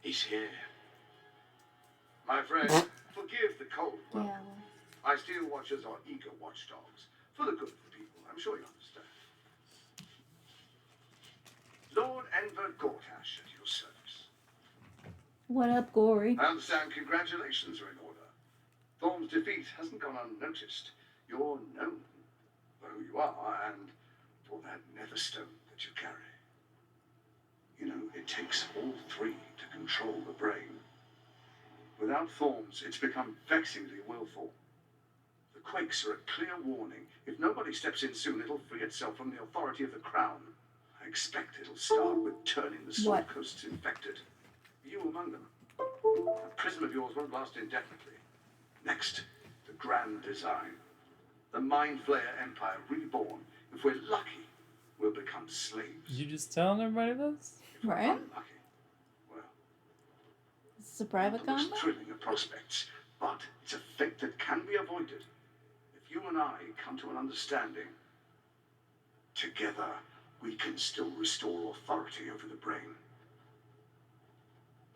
He's here. My friend, forgive the cold Yeah, welcome. My Steel Watchers are eager watchdogs for the good of the people. I'm sure you understand. Lord Gortash at your service. What up, Gory? I understand congratulations are in order. Thorm's defeat hasn't gone unnoticed. You're known for who you are and for that nether stone that you carry. You know, it takes all three to control the brain. Without Thorms, it's become vexingly willful. The quakes are a clear warning. If nobody steps in soon, it'll free itself from the authority of the crown. I expect it'll start with turning the Sword Coasts infected. You among them. That prism of yours won't last indefinitely. Next, the grand design. The Mind Flayer Empire reborn. If we're lucky, we'll become slaves. You just telling everybody this? If we're Right. unlucky, well, It's a private the most combo? thrilling of prospects, but it's a fate that can be avoided. If you and I come to an understanding, together we can still restore authority over the brain.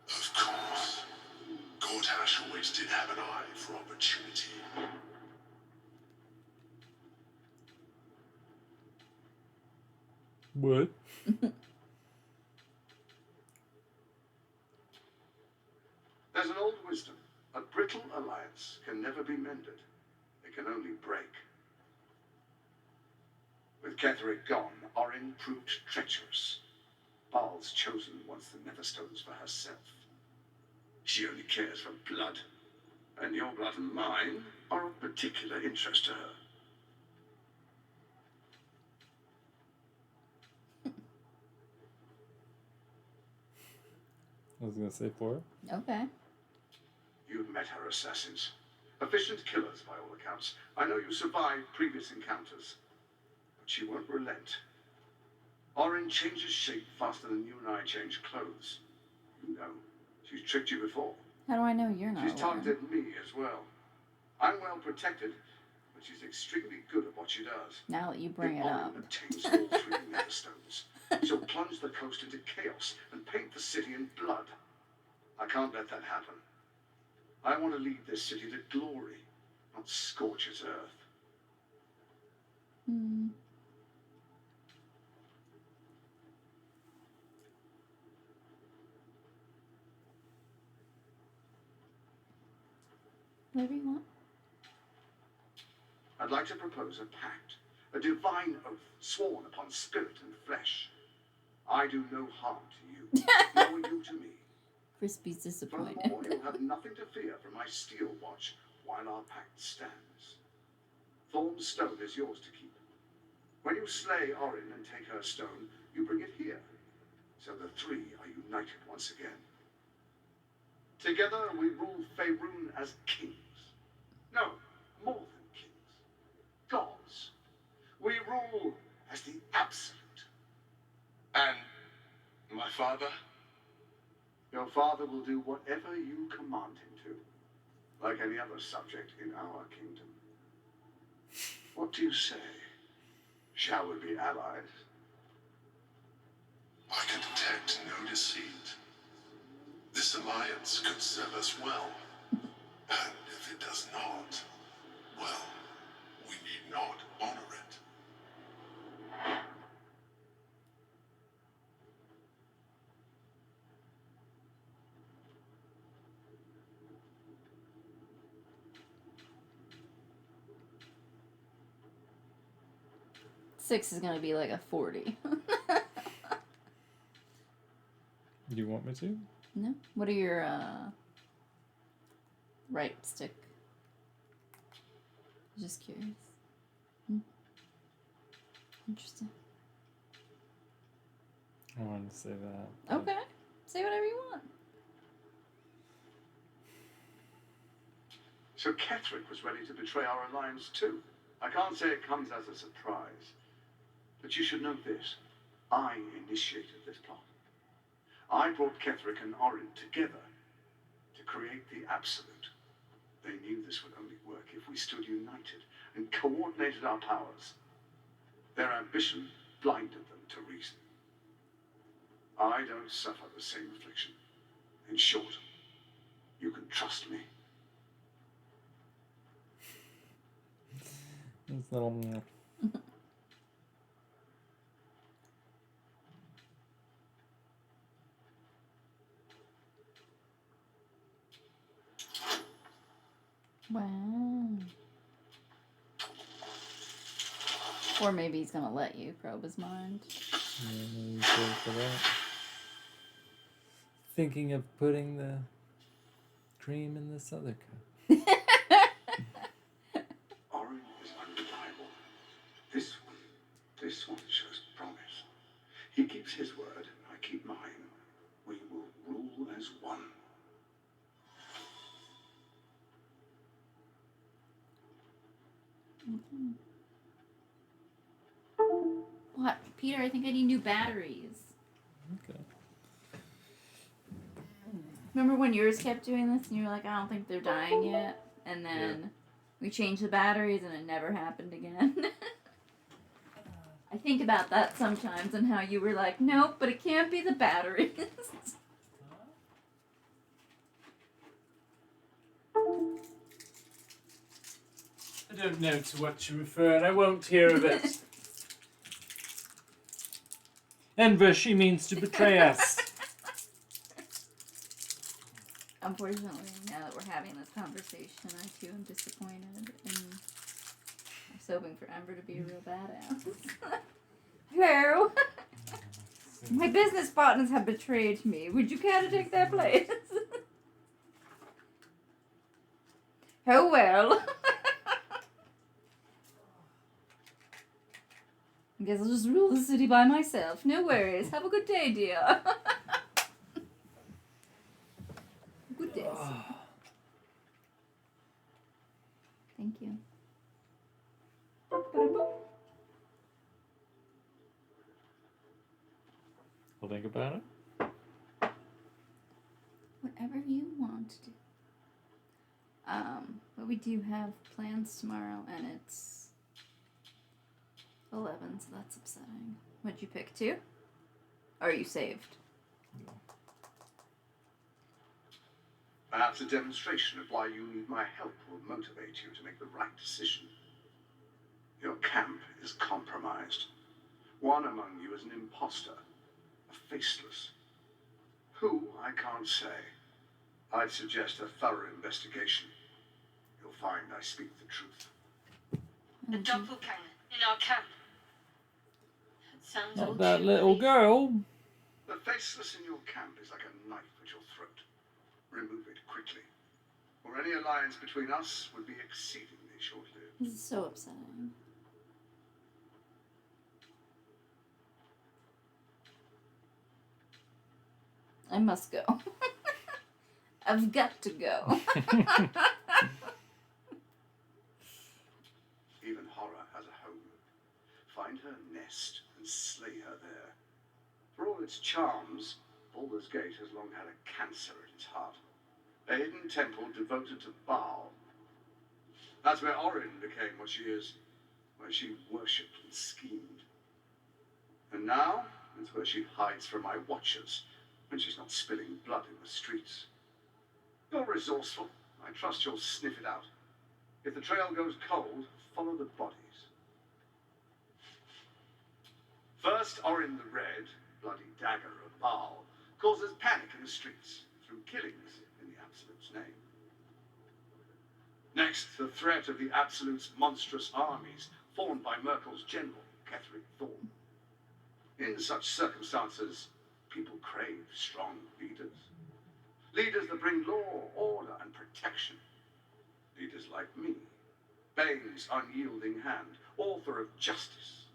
Of course. Gortash always did have an eye for opportunity. What? There's an old wisdom. A brittle alliance can never be mended. It can only break. With Ketheric gone, Orin proved treacherous. Baal's chosen wants the Netherstones for herself. She only cares for blood. And your blood and mine are of particular interest to her. I was gonna say 4. Okay. You've met her assassins. Efficient killers, by all accounts. I know you survived previous encounters. But she won't relent. Orin changes shape faster than you and I change clothes. You know, she's tricked you before. How do I know you're not She's Lauren? targeted me as well. I'm well protected, but she's extremely good at what she does. Now that you bring it Orin up. obtains all three Netherstones. She'll plunge the coast into chaos and paint the city in blood. I can't let that happen. I want to lead this city to glory, not scorch its earth. Hmm. Whatever you want. I'd like to propose a pact, a divine oath sworn upon spirit and flesh. I do no harm to you, nor you to me. Crispy's disappointed. Furthermore, you'll have nothing to fear from my steel watch while our pact stands. Thorm's stone is yours to keep. When you slay Orin and take her stone, you bring it here, so the three are united once again. Together we rule Faerun as kings. No, more than kings. Gods. We rule as the absolute. And my father? Your father will do whatever you command him to, like any other subject in our kingdom. What do you say? Shall we be allies? I can detect no deceit. This alliance could serve us well. And if it does not, well, we need not honor it. 6 is gonna be like a 40. Do you want me to? No? What are your, right stick? Just curious. Interesting. I wanted to say that. Okay. Say whatever you want. So Ketherick was ready to betray our alliance too. I can't say it comes as a surprise. But you should know this. I initiated this plot. I brought Ketherick and Orin together to create the Absolute. They knew this would only work if we stood united and coordinated our powers. Their ambition blinded them to reason. I don't suffer the same affliction. In short, you can trust me. This little. Wow. Or maybe he's gonna let you probe his mind. Yeah, maybe you should for that. Thinking of putting the cream in this other cup. Orin is undeniable. This one shows promise. He keeps his word, I keep mine. We will rule as one. What? Peter, I think I need new batteries. Okay. Remember when yours kept doing this and you were like, I don't think they're dying yet? And then we changed the batteries and it never happened again. I think about that sometimes and how you were like, nope, but it can't be the batteries. I don't know to what you refer, and I won't hear of it. Enver, she means to betray us. Unfortunately, now that we're having this conversation, I too am disappointed, and I was hoping for Ember to be a real badass. Hello! My business partners have betrayed me. Would you care to take their place? Oh well. I guess I'll just rule the city by myself. No worries. Have a good day, dear. Good day. Thank you. We'll think about it. Whatever you want to do. But we do have plans tomorrow, and it's 11, so that's upsetting. What'd you pick, 2? Or are you saved? Perhaps a demonstration of why you need my help will motivate you to make the right decision. Your camp is compromised. One among you is an imposter, a faceless. Who, I can't say. I'd suggest a thorough investigation. You'll find I speak the truth. A doppelganger in our camp. That sounds all Not that too little crazy. girl. The faceless in your camp is like a knife at your throat. Remove it quickly, or any alliance between us would be exceedingly short-lived. This is so upsetting. I must go. I've got to go. Even horror has a home. Find her nest and slay her there. For all its charms, Baldur's Gate has long had a cancer at its heart. A hidden temple devoted to Baal. That's where Orin became what she is, where she worshipped and schemed. And now, it's where she hides from my watchers, when she's not spilling blood in the streets. You're resourceful. I trust you'll sniff it out. If the trail goes cold, follow the bodies. First, Orin the Red, bloody dagger of Baal, causes panic in the streets through killings in the Absolute's name. Next, the threat of the Absolute's monstrous armies, formed by Merkel's general, Ketheric Thorn. In such circumstances, people crave strong leaders. Leaders that bring law, order, and protection. Leaders like me, Bane's unyielding hand, author of justice.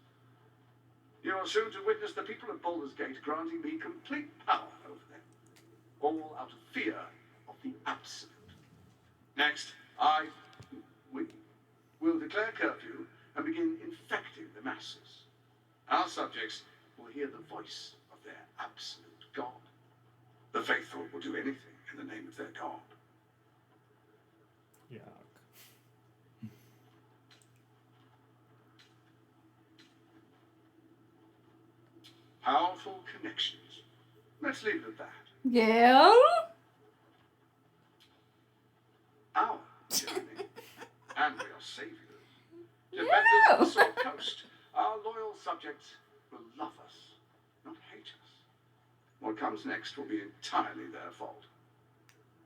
You are soon to witness the people of Baldur's Gate granting me complete power over them, all out of fear of the absolute. Next, we will declare curfew and begin infecting the masses. Our subjects will hear the voice of their absolute God. The faithful will do anything in the name of their God. Yuck. Powerful connections. Let's leave it at that. Yeah. Our journey and real saviors. Defenders of the Sword Coast. Our loyal subjects will love us, not hate us. What comes next will be entirely their fault.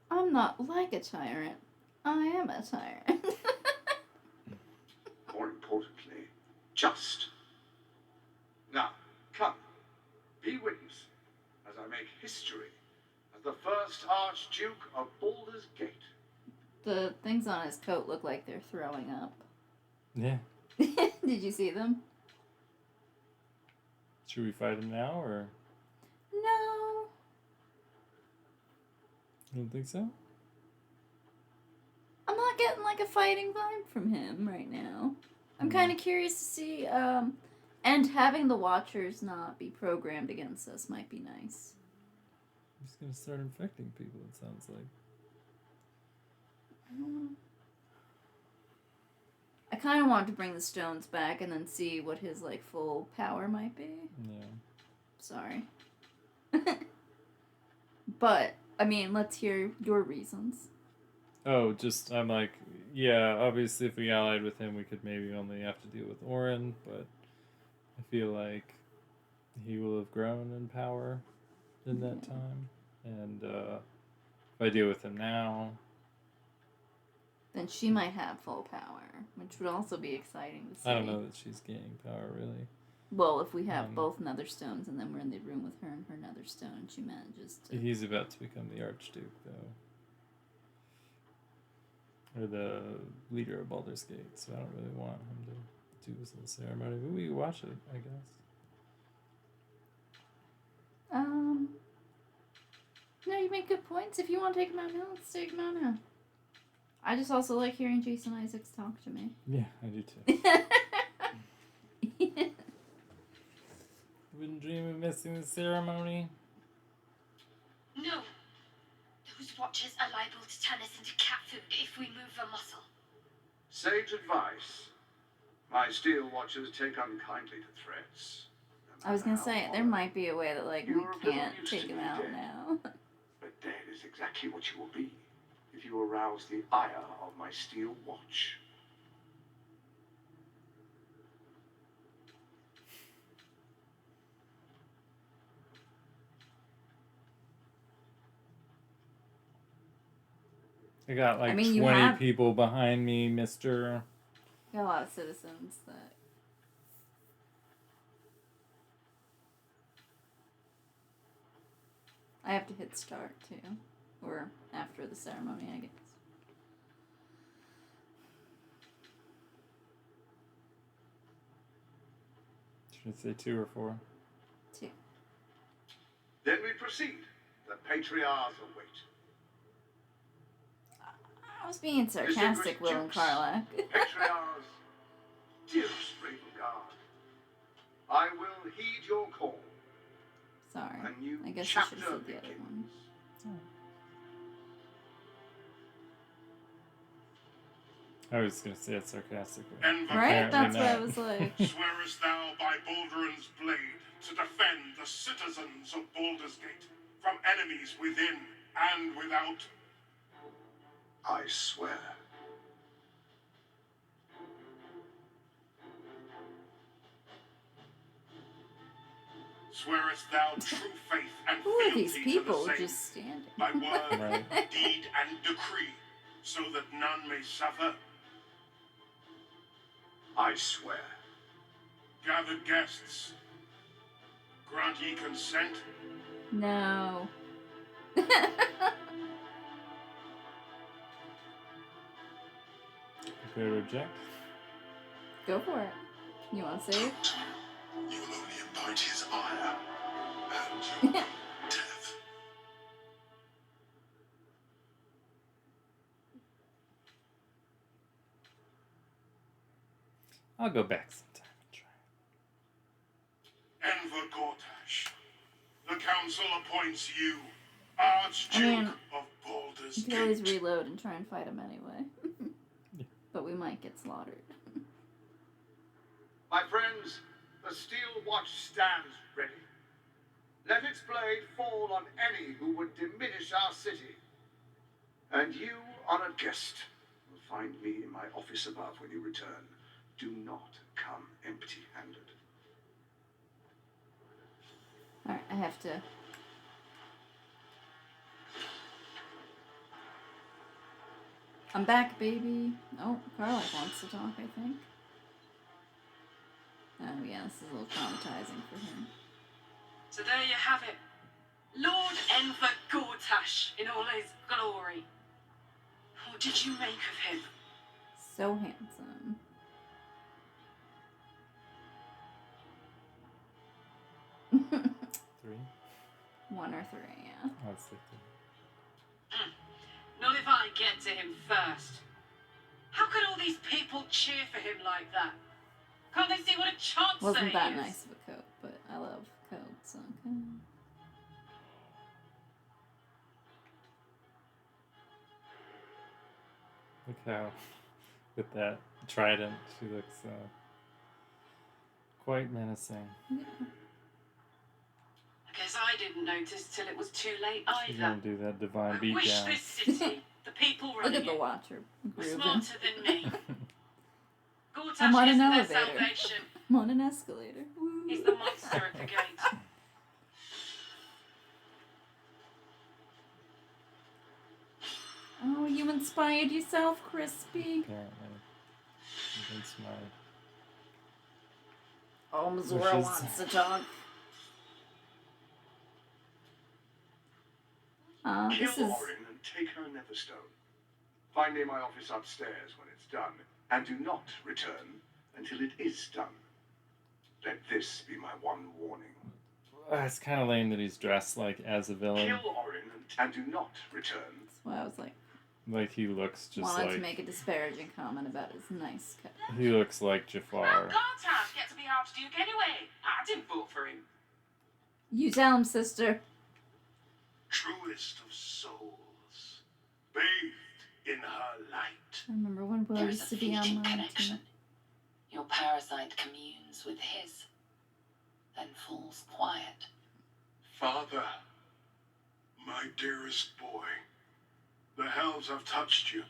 I'm not like a tyrant. I am a tyrant. More importantly, just. Now, come, be witness as I make history as the first Archduke of Baldur's Gate. The things on his coat look like they're throwing up. Yeah. Did you see them? Should we fight him now, or? No. You don't think so? I'm not getting like a fighting vibe from him right now. I'm kind of curious to see, and having the Watchers not be programmed against us might be nice. He's gonna start infecting people, it sounds like. I don't know. I kind of want to bring the stones back and then see what his like full power might be. Yeah. Sorry. But, I mean, let's hear your reasons. Oh, just, I'm like, yeah, obviously if we allied with him, we could maybe only have to deal with Orin, but I feel like he will have grown in power in that time. And if I deal with him now... Then she might have full power, which would also be exciting to see. I don't know that she's gaining power, really. Well, if we have both nether stones and then we're in the room with her and her nether stone and she manages to... He's about to become the Archduke, though. Or the leader of Baldur's Gate, so I don't really want him to do this little ceremony, but we can watch it, I guess. No, you make good points. If you want to take him out now, let's take him out now. I just also like hearing Jason Isaacs talk to me. Yeah, I do too. Wouldn't dream of missing the ceremony. No. Those watchers are liable to turn us into cat food if we move a muscle. Sage advice. My steel watchers take unkindly to threats. I was gonna say, there might be a way that, like, we can't take him out now. But dead is exactly what you will be if you arouse the ire of my steel watch. I got like 20 people behind me, mister. You got a lot of citizens that... I have to hit start, too. Or after the ceremony, I guess. Should I say 2 or 4? 2. Then we proceed. The patriarchs await. I was being sarcastic, Will and Karlach. Patriarchs, dearest Ravengard, I will heed your call. Sorry. A new I guess I chapter should have said the other begins. one. I was going to say it sarcastically. Right? That's what I was like. Swearest thou by Balduran's blade to defend the citizens of Baldur's Gate from enemies within and without? I swear. Swearest thou true faith and Who are these fealty people to the same, just standing? by word, Right. deed, and decree, so that none may suffer? I swear. Gathered guests, grant ye consent? No. Prepare to reject. Go for it. You want to save? You will only invite his ire and your death. I'll go back sometime and try. Enver Gortash, the council appoints you Archduke of Baldur's You Gate. can always reload and try and fight him anyway. But we might get slaughtered. My friends, the steel watch stands ready. Let its blade fall on any who would diminish our city. And you, honored guest, will find me in my office above when you return. Do not come empty-handed. Alright, I have to... I'm back, baby. Oh, Karlach wants to talk, I think. Oh yeah, this is a little traumatizing for him. So there you have it. Lord Enver Gortash in all his glory. What did you make of him? So handsome. Three? 1 or 3, yeah. I'll stick to Not if I get to him first. How could all these people cheer for him like that? Can't they see what a chance Wasn't he that is? nice of a coat, but I love coats, okay. Look how, with that trident, she looks quite menacing. Yeah. I guess I didn't notice till it was too late She's either. gonna do that divine I wish beatdown. this city, the people Look running at the it, watcher were grooving. smarter than me. Gortash I'm on an isn't their elevator. salvation. I'm on an escalator. Woo. He's the monster at the gate. Oh, you inspired yourself, Crispy. Apparently. Against my Oh, Missouri wishes. wants to talk. This Kill is... Orin and take her Netherstone. Find me in my office upstairs when it's done, and do not return until it is done. Let this be my one warning. It's kind of lame that he's dressed like as a villain. Kill Orin and do not return. That's why I was like, Like he looks just wanted like to make a disparaging comment about his nice cut. he looks like How Jafar. Gortash get to be Archduke anyway? I didn't vote for him. You tell him, sister. Truest of souls, bathed in her light. I remember when Will There is used a to be on fleeting my connection. team. Your parasite communes with his, then falls quiet. Father, my dearest boy, the hells have touched you,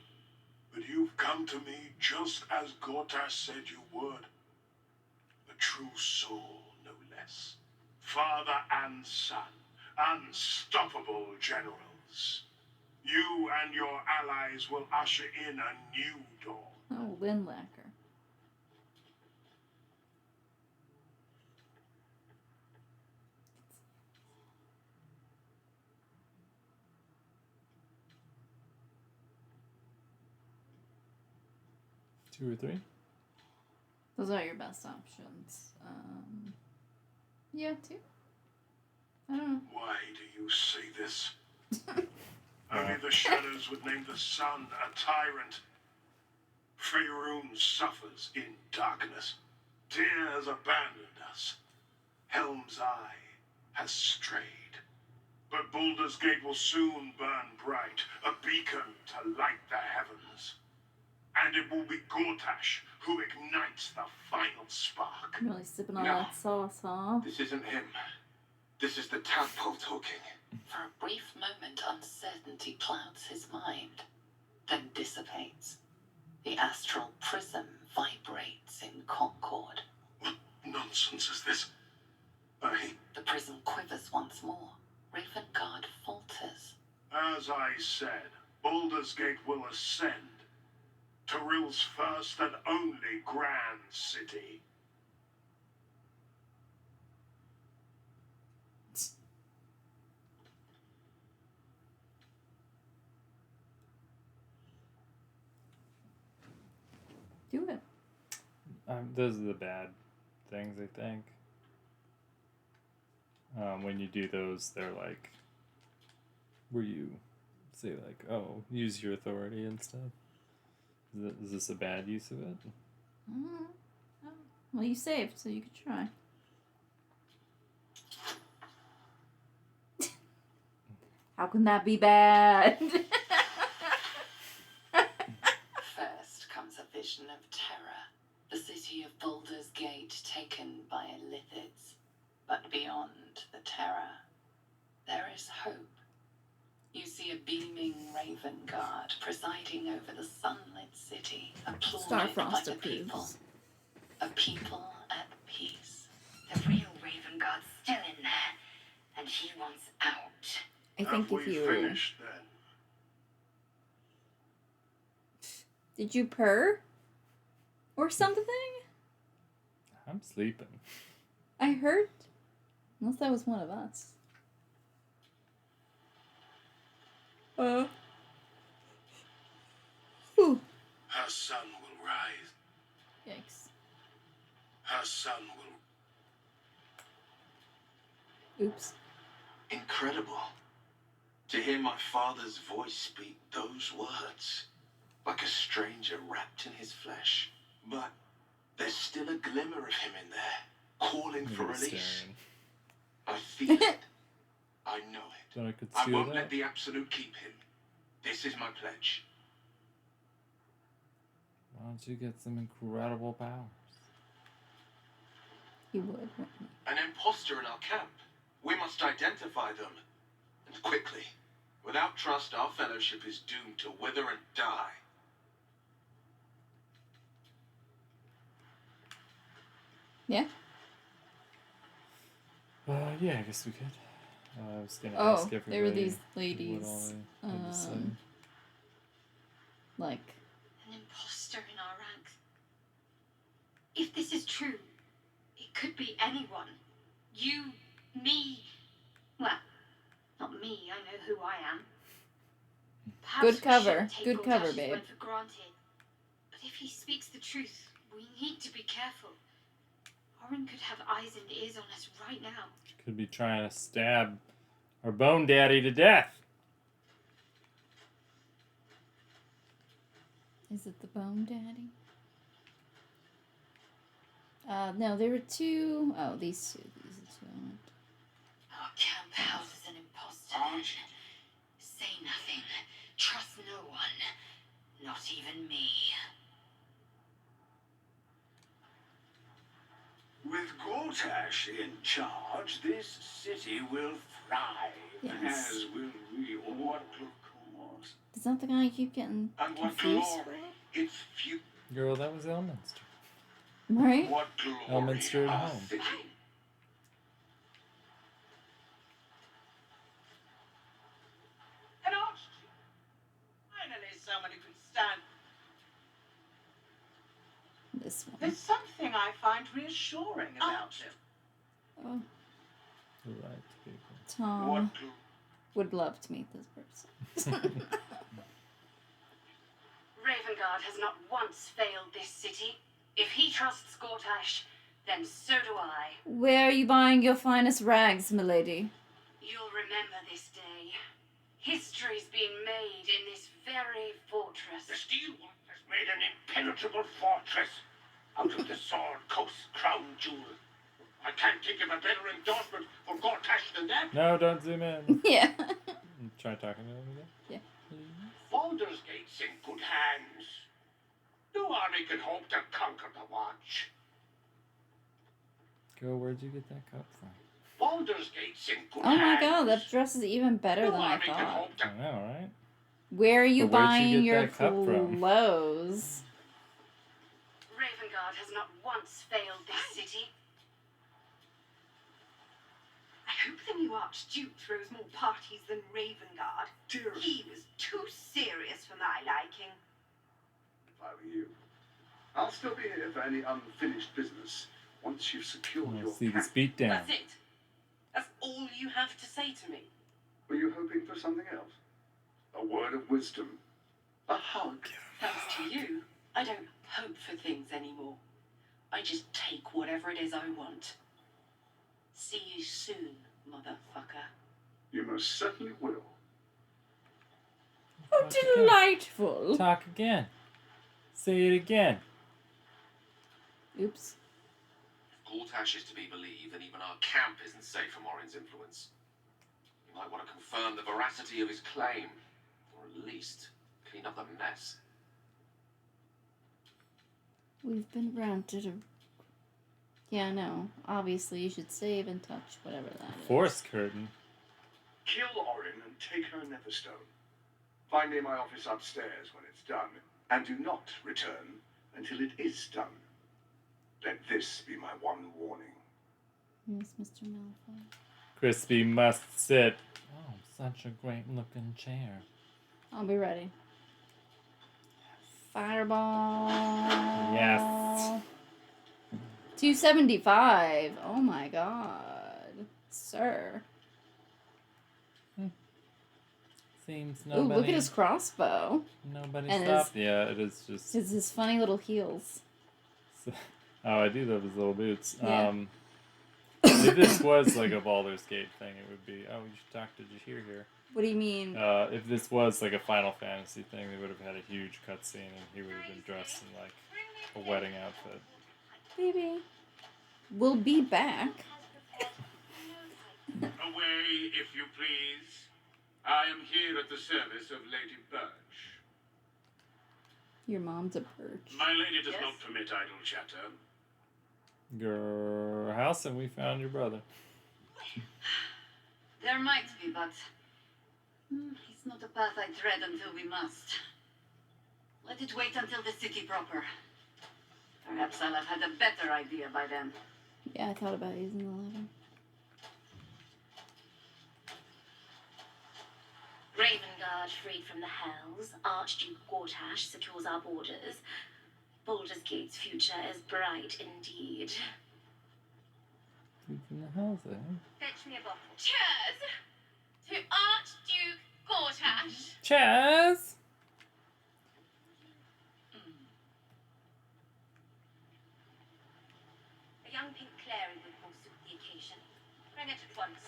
but you've come to me just as Gortash said you would. A true soul, no less. Father and son, unstoppable generals. You and your allies will usher in a new dawn. Oh, Windlacker. Two or three? Those are your best options. Yeah, 2. I don't know. Why do you say this? Only the shadows would name the sun a tyrant. Faerun suffers in darkness. Tyr has abandoned us. Helm's Eye has strayed. But Baldur's Gate will soon burn bright, a beacon to light the heavens. And it will be Gortash who ignites the final spark. I'm really sipping on No. that sauce, huh? This isn't him. This is the tadpole talking. For a brief moment, uncertainty clouds his mind, then dissipates. The astral prism vibrates in concord. What nonsense is this? The prism quivers once more. Ravengard falters. As I said, Baldur's Gate will ascend. Tyrill's first and only grand city. Do it. Those are the bad things, I think. When you do those, they're like, where you say like, oh, use your authority and stuff. Is this a bad use of it? Oh. Well, you saved, so you could try. How can that be bad? First comes a vision of terror. The city of Baldur's Gate taken by Illithids. But beyond the terror, there is hope. You see a beaming raven guard presiding over the sunlit city, applauded by Starfrost the people. approves. A people at peace. The real raven guard's still in there, and he wants out. I think Have if we you finished then? did you purr or something? I'm sleeping. I heard. Unless that was one of us. Whew. Her sun will rise. Yikes. Her sun will. Oops. Incredible. To hear my father's voice speak those words. Like a stranger wrapped in his flesh. But there's still a glimmer of him in there, calling for Look at it release. staring. I feel it. I know it. Thought I could I steal won't that. let the Absolute keep him. This is my pledge. Why don't you get some incredible powers? He would, wouldn't he? An imposter in our camp. We must identify them. And quickly. Without trust, our fellowship is doomed to wither and die. Yeah? Yeah, I guess we could. I was gonna Oh, ask everybody. there were these what ladies, all they had to say. like, An imposter in our ranks. If this is true, it could be anyone. You, me. Well, not me. I know who I am. Perhaps Good we cover. shouldn't take Good cover, Gortash's babe. word for granted. But if he speaks the truth, we need to be careful. Orin could have eyes and ears on us right now. She could be trying to stab our bone daddy to death. is it the Bone Daddy? No, there were two. Oh, these two. These two. Our camp houses an imposter. Say nothing. Trust no one. Not even me. With Gortash in charge, this city will thrive, Yes. as will we. What cause? Is that the guy I keep getting And what confused glory its future. Girl, that was Elminster. with? Right? What glory Elminster at our home. city. An archduke. Finally, someone who can stand. This one. There's something I find reassuring about him. Oh, Who liked people. Tom What glory? would love to meet this person. Ravengard has not once failed this city. If he trusts Gortash, then so do I. Where are you buying your finest rags, milady? You'll remember this day. History's being made in this very fortress. The steel one has made an impenetrable fortress out of the Sword Coast crown jewel. I can't think of a better endorsement for Gortash than that. No, don't zoom in. Yeah. Try talking to him again. Yeah. Baldur's Gate's in good hands. No army can hope to conquer the Watch. Girl, where'd you get that cup from? Baldur's Gate's in good Oh hands. my god, that dress is even better No than I army can thought. hope to. I know, right? Where are you But where'd you buying get your that cup from? clothes? Ravengard has not once failed this city. I hope the new Archduke throws more parties than Ravengard. Dear, He was too serious for my liking. if I were you, I'll still be here for any unfinished business once you've secured I'll your see this camp. beat down. That's it. That's all you have to say to me. Were you hoping for something else? A word of wisdom? A hug? Thanks to you, I don't hope for things anymore. I just take whatever it is I want. See you soon, motherfucker. You most certainly will. Oh, delightful. Talk again. Say it again. Oops. If Gortash is to be believed, then even our camp isn't safe from Orin's influence. You might want to confirm the veracity of his claim, or at least clean up the mess. We've been granted a... Yeah, no. Obviously, you should save and touch whatever that is. Force curtain. Kill Orin and take her Neverstone. Find me in my office upstairs when it's done, and do not return until it is done. Let this be my one warning. Yes, Mr. Malfoy. Crispy must sit. Oh, such a great looking chair. I'll be ready. Fireball. Yes. 275. Oh my god. Sir. Seems Ooh, nobody. look at his crossbow. Nobody and stopped. Yeah, it is just. His funny little heels. Oh, I do love his little boots. Yeah. If this was like a Baldur's Gate thing, it would be. Oh, you should talk to Jahir here. What do you mean? If this was like a Final Fantasy thing, they would have had a huge cutscene, and he would have been dressed in like a wedding outfit. Baby. We'll be back. Away, if you please. I am here at the service of Lady Birch. Your mom's a perch. My lady does Yes? not permit idle chatter. Your house, and we found your brother. There might be, but it's not a path I tread until we must. Let it wait until the city proper. Perhaps I'll have had a better idea by then. Yeah, I thought about using the ladder. Ravengard freed from the Hells. Archduke Gortash secures our borders. Baldur's Gate's future is bright indeed. Who's in the house, eh? Fetch me a bottle. Cheers to Archduke Gortash. Cheers! A young pink clary would more suit the occasion. Bring it at once.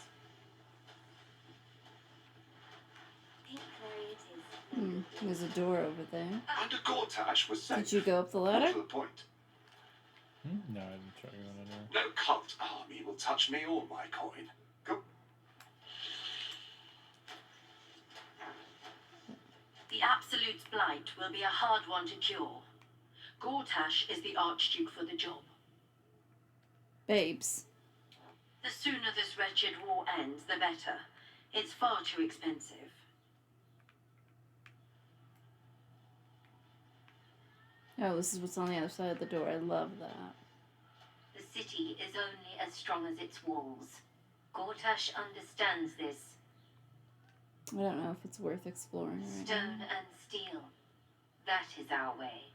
Pink clary it is. There's a door over there. Under Gortash was safe. Did you go up the More ladder? to the point. No, I didn't try going in there. No cult army will touch me or my coin. Go. The Absolute's blight will be a hard one to cure. Gortash is the Archduke for the job. Babes. The sooner this wretched war ends, the better. It's far too expensive. Oh, this is what's on the other side of the door. I love that. The city is only as strong as its walls. Gortash understands this. I don't know if it's worth exploring right Stone now. and steel. That is our way.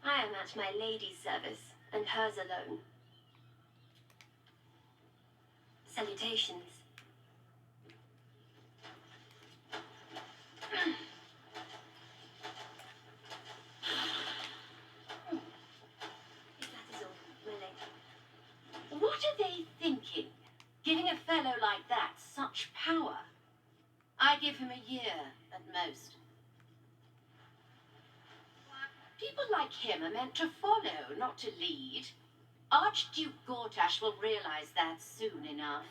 I am at my lady's service, and hers alone. Salutations. If that is all, my lady. What are they thinking? Giving a fellow like that such power? I give him a year at most. People like him are meant to follow, not to lead. Archduke Gortash will realize that soon enough.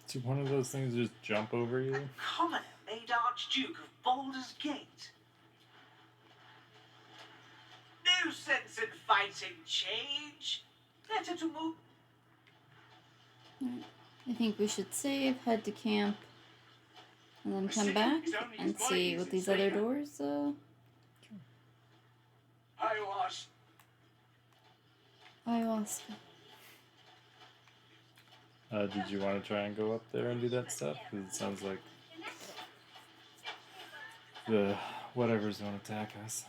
Did one of those things just jump over you? Commoner made Archduke of Baldur's Gate. No sense in fighting change. Better to move. I think we should save, head to camp, and then come back and see what these other doors, ayahuasca. Did you want to try and go up there and do that stuff? Because it sounds like the whatever's going to attack us.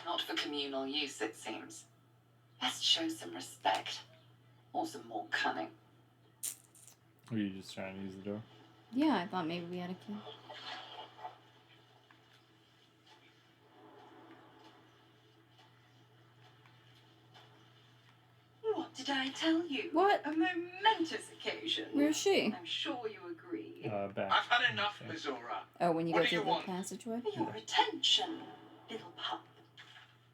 Not for communal communal use, it seems. Best show some respect. Or some more cunning. Or are you just trying to use the door? Yeah, I thought maybe we had a kid. What did I tell you? What? A momentous occasion. Where's she? I'm sure you agree. Back. I've had enough, Mizora. Oh, when you What go do you through the want? passageway? Your attention, little pup.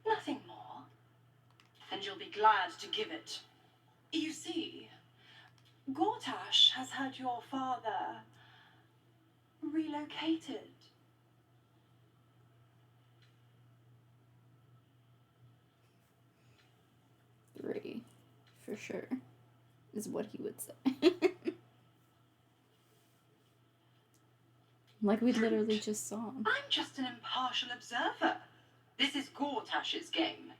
Nothing more. And you'll be glad to give it. You see, Gortash has had your father relocated. Three, for sure, is what he would say. Like we literally just saw him. I'm just an impartial observer. This is Gortash's game.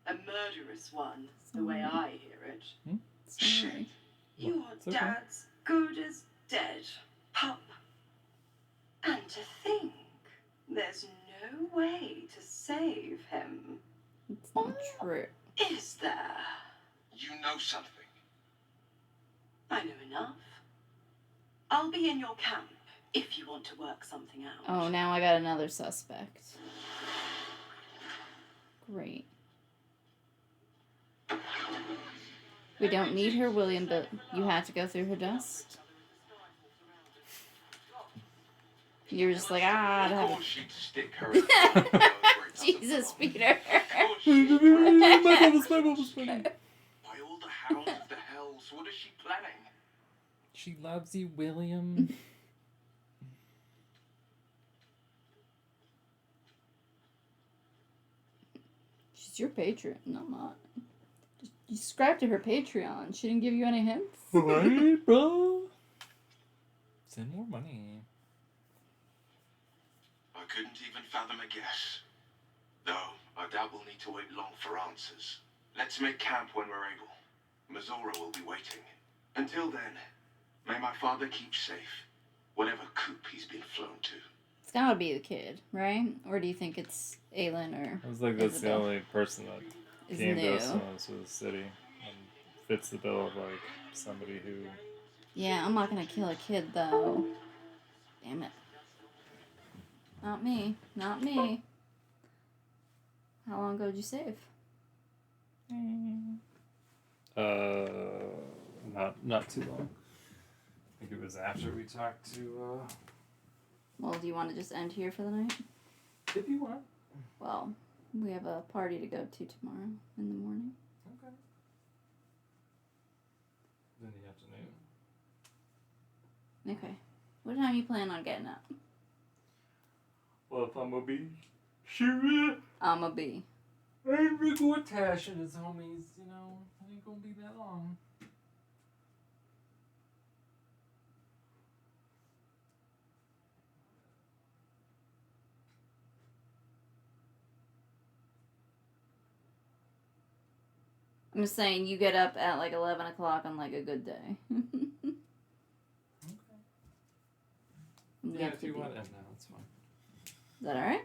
A murderous one, the way I hear it. Sorry. Your It's okay. dad's good as dead, pup. And to think, there's no way to save him. It's not true. Is there? You know something. I know enough. I'll be in your camp if you want to work something out. Oh, now I got another suspect. Great. We don't need her, William, but you had to go through her dust. You were just like, ah, Of I'd course she'd stick her. Jesus, Peter. My bubbles, my bubbles, my bubbles. By all the hounds of the hells, what is she planning? She loves you, William. She's your patron, no, I'm not. Just, you subscribe to her Patreon. She didn't give you any hints? Right, bro? Send more money. I couldn't even fathom a guess. Though, I doubt we'll need to wait long for answers. Let's make camp when we're able. Mizora will be waiting. Until then, may my father keep safe, whatever coop he's been flown to. It's gotta be the kid, right? Or do you think it's Aelin or I was like, that's Isabel? the only person that Is came new. to us when this was a city and fits the bill of like somebody who. Yeah, I'm not gonna kill a kid though. Damn it. Not me. Not me. How long ago did you save? Not too long. I think it was after we talked to. Well, do you want to just end here for the night? If you want. Well, we have a party to go to tomorrow in the morning. Okay. In the afternoon. Okay. What time you plan on getting up? Well, if I'm gonna be sure. I'ma be. And Rick Gortash and his homies, you know, it ain't gonna be that long. I'm just saying, you get up at like 11 o'clock on like a good day. Yeah, if you want, no, it's fine. Is that alright?